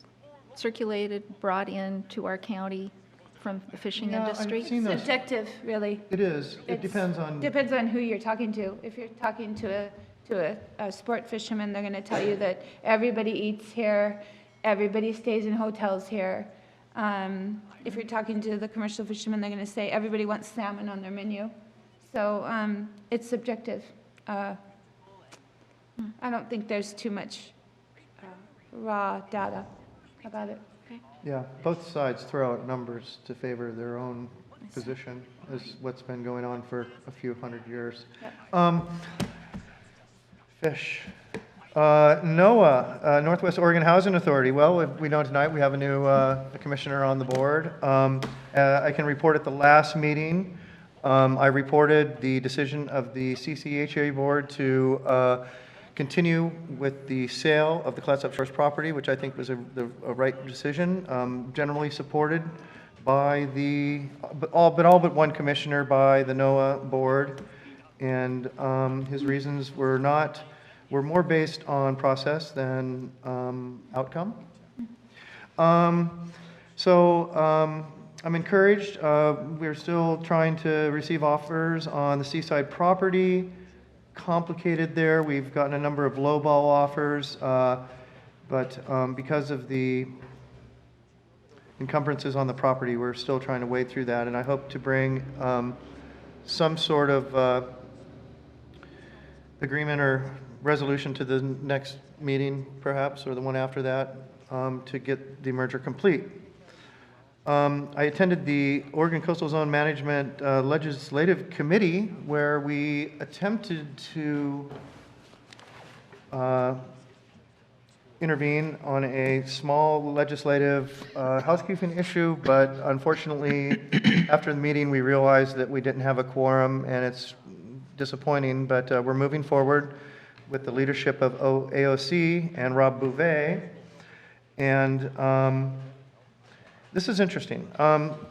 circulated, brought in to our county from the fishing industry? I've seen those. Subjective, really. It is. It depends on. Depends on who you're talking to. If you're talking to a sport fisherman, they're going to tell you that everybody eats here, everybody stays in hotels here. If you're talking to the commercial fishermen, they're going to say everybody wants salmon on their menu. So it's subjective. I don't think there's too much raw data about it. Yeah, both sides throw out numbers to favor their own position, is what's been going on for a few hundred years. Yep. Fish. NOAA, Northwest Oregon Housing Authority. Well, we know tonight we have a new commissioner on the board. I can report at the last meeting, I reported the decision of the CCHA board to continue with the sale of the Clatsop Shores property, which I think was a right decision, generally supported by all but one commissioner by the NOAA board, and his reasons were more based on process than outcome. I'm encouraged. We're still trying to receive offers on the seaside property. Complicated there. We've gotten a number of lowball offers, but because of the encumbrances on the property, we're still trying to wade through that, and I hope to bring some sort of agreement or resolution to the next meeting, perhaps, or the one after that, to get the merger complete. I attended the Oregon Coastal Zone Management Legislative Committee, where we attempted to intervene on a small legislative housekeeping issue, but unfortunately, after the meeting, we realized that we didn't have a quorum, and it's disappointing, but we're moving forward with the leadership of AOC and Rob Bouvet, and this is interesting.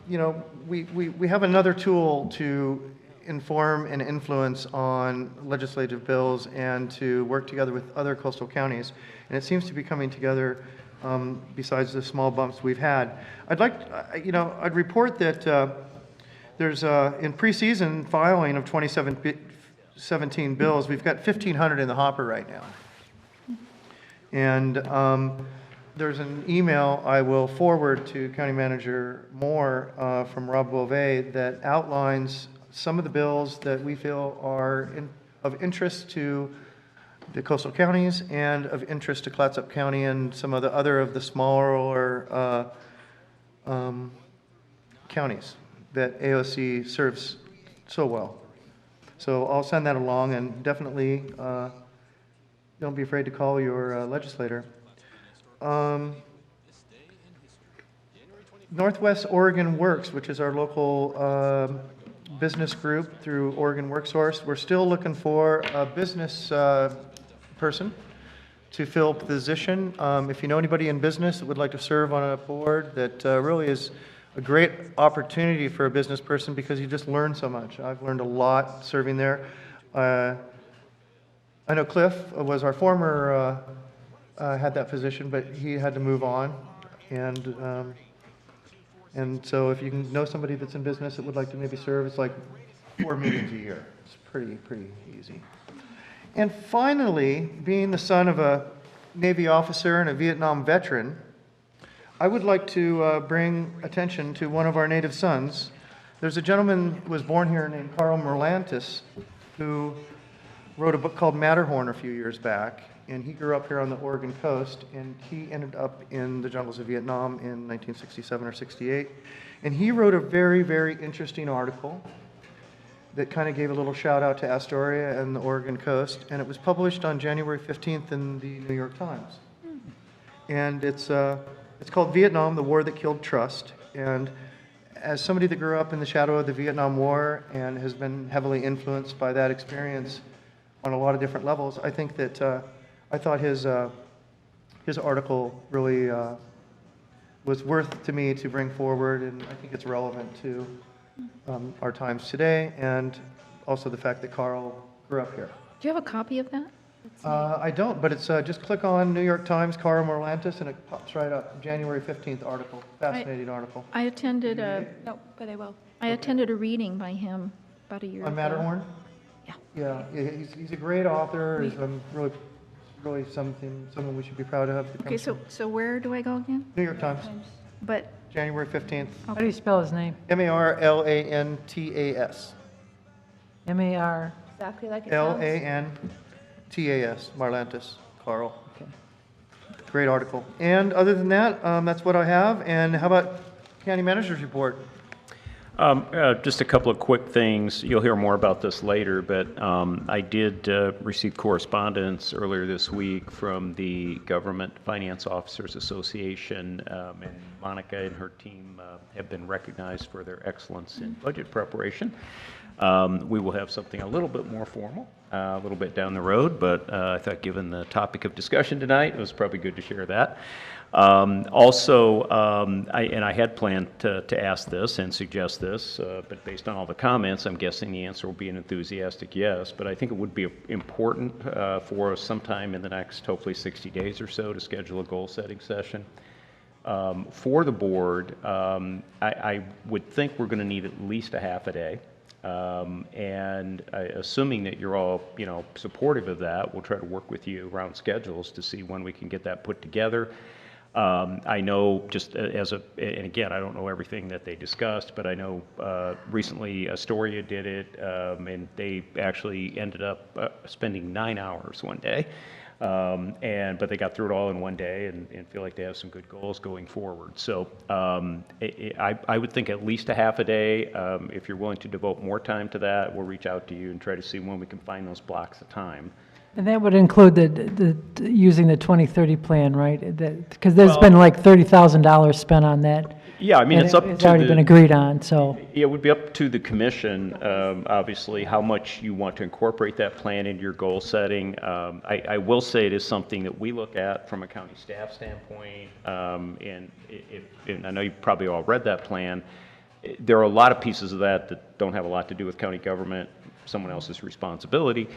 You know, we have another tool to inform and influence on legislative bills and to work together with other coastal counties, and it seems to be coming together besides the small bumps we've had. I'd report that there's in preseason filing of 2017 bills, we've got 1,500 in the hopper right now, and there's an email I will forward to County Manager Moore from Rob Beauvais that outlines some of the bills that we feel are of interest to the coastal counties and of interest to Clatsop County and some of the other of the smaller counties that AOC serves so well. So I'll send that along, and definitely don't be afraid to call your legislator. Northwest Oregon Works, which is our local business group through Oregon WorkSource, we're still looking for a business person to fill the position. If you know anybody in business that would like to serve on a board, that really is a great opportunity for a business person because you just learn so much. I've learned a lot serving there. I know Cliff was our former, had that position, but he had to move on. And so if you can know somebody that's in business that would like to maybe serve, it's like 4 meetings a year. It's pretty easy. And finally, being the son of a Navy officer and a Vietnam veteran, I would like to bring attention to one of our native sons. There's a gentleman who was born here named Carl Merlantis, who wrote a book called Matterhorn a few years back, and he grew up here on the Oregon coast, and he ended up in the jungles of Vietnam in 1967 or 68. And he wrote a very, very interesting article that kind of gave a little shout out to Astoria and the Oregon coast, and it was published on January 15th in the New York Times. And it's called Vietnam, the War That Killed Trust. And as somebody that grew up in the shadow of the Vietnam War and has been heavily influenced by that experience on a lot of different levels, I think that I thought his article really was worth to me to bring forward, and I think it's relevant to our times today, and also the fact that Carl grew up here. Do you have a copy of that? I don't, but it's just click on New York Times, Carl Merlantis, and it pops right up. January 15th article. Fascinating article. I attended No, but I will. I attended a reading by him about a year On ago. Matterhorn? Yeah. Yeah, he's a great author. He's really someone we should be proud of. Okay, so where do I go again? New York Times, But, January 15th. How do you spell his name? Marlantas. M-A-R. Exactly like it sounds. Lantas, Marlantis, Carl. Great article. And other than that, that's what I have. And how about county manager's report? Just a couple of quick things. You'll hear more about this later, but I did receive correspondence earlier this week from the Government Finance Officers Association, and Monica and her team have been recognized for their excellence in budget preparation. We will have something a little bit more formal, a little bit down the road, but I thought given the topic of discussion tonight, it was probably good to share that. Also, I had planned to ask this and suggest this, but based on all the comments, I'm guessing the answer will be an enthusiastic yes. But I think it would be important for us sometime in the next, hopefully 60 days or so, to schedule a goal-setting session. For the board, I would think we're going to need at least a half a day. And assuming that you're all, supportive of that, we'll try to work with you around schedules to see when we can get that put together. I know just and again, I don't know everything that they discussed, but I know recently Astoria did it, and they actually ended up spending 9 hours one day. But they got through it all in one day and feel like they have some good goals going forward. So I would think at least a half a day. If you're willing to devote more time to that, we'll reach out to you and try to see when we can find those blocks of time. And that would include the using the 2030 plan, right? Because there's been like $30,000 spent on that. Yeah, I mean, it's up to it's already been agreed on, so. It would be up to the commission, obviously, how much you want to incorporate that plan into your goal setting. I will say it is something that we look at from a county staff standpoint, and I know you probably all read that plan. There are a lot of pieces of that don't have a lot to do with county government, someone else's responsibility.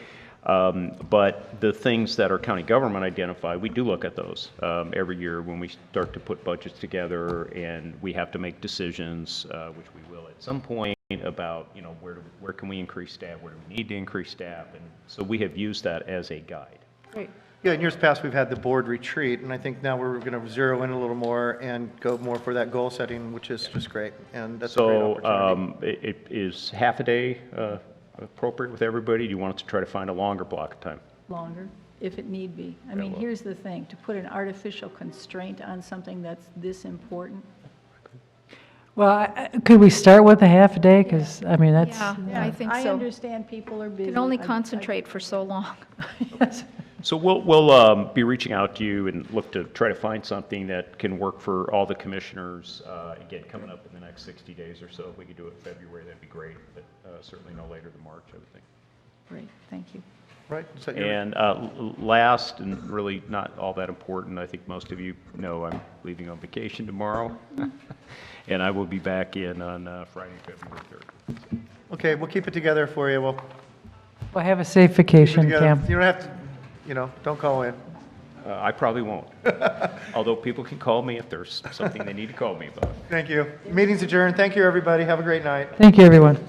But the things that our county government identify, we do look at those every year when we start to put budgets together, and we have to make decisions, which we will at some point, about where can we increase staff, where do we need to increase staff, and so we have used that as a guide. Great. Yeah, in years past, we've had the board retreat, and I think now we're going to zero in a little more and go more for that goal setting, which is just great, and that's a great opportunity. It is half a day appropriate with everybody? Do you want us to try to find a longer block of time? Longer, if it need be. I mean, well. here's the thing, to put an artificial constraint on something that's this important. Well, could we start with a half a day? Because, I mean, that's, Yeah, I think I so. understand people are busy. Can only I- concentrate for so long. So we'll be reaching out to you and look to try to find something that can work for all the commissioners. Again, coming up in the next 60 days or so. If we could do it in February, that'd be great, but certainly no later than March, I would think. Great, thank you. Right? Is that your- And last, and really not all that important, I think most of you know I'm leaving on vacation tomorrow. And I will be back in on Friday, February 3rd. Okay, we'll keep it together for you. We'll well, have a safe keep it vacation, together. Cam. You don't have to, don't call in. I probably won't. Although people can call me if there's something they need to call me about. Thank you. Meeting's adjourned. Thank you, everybody. Have a great night. Thank you, everyone.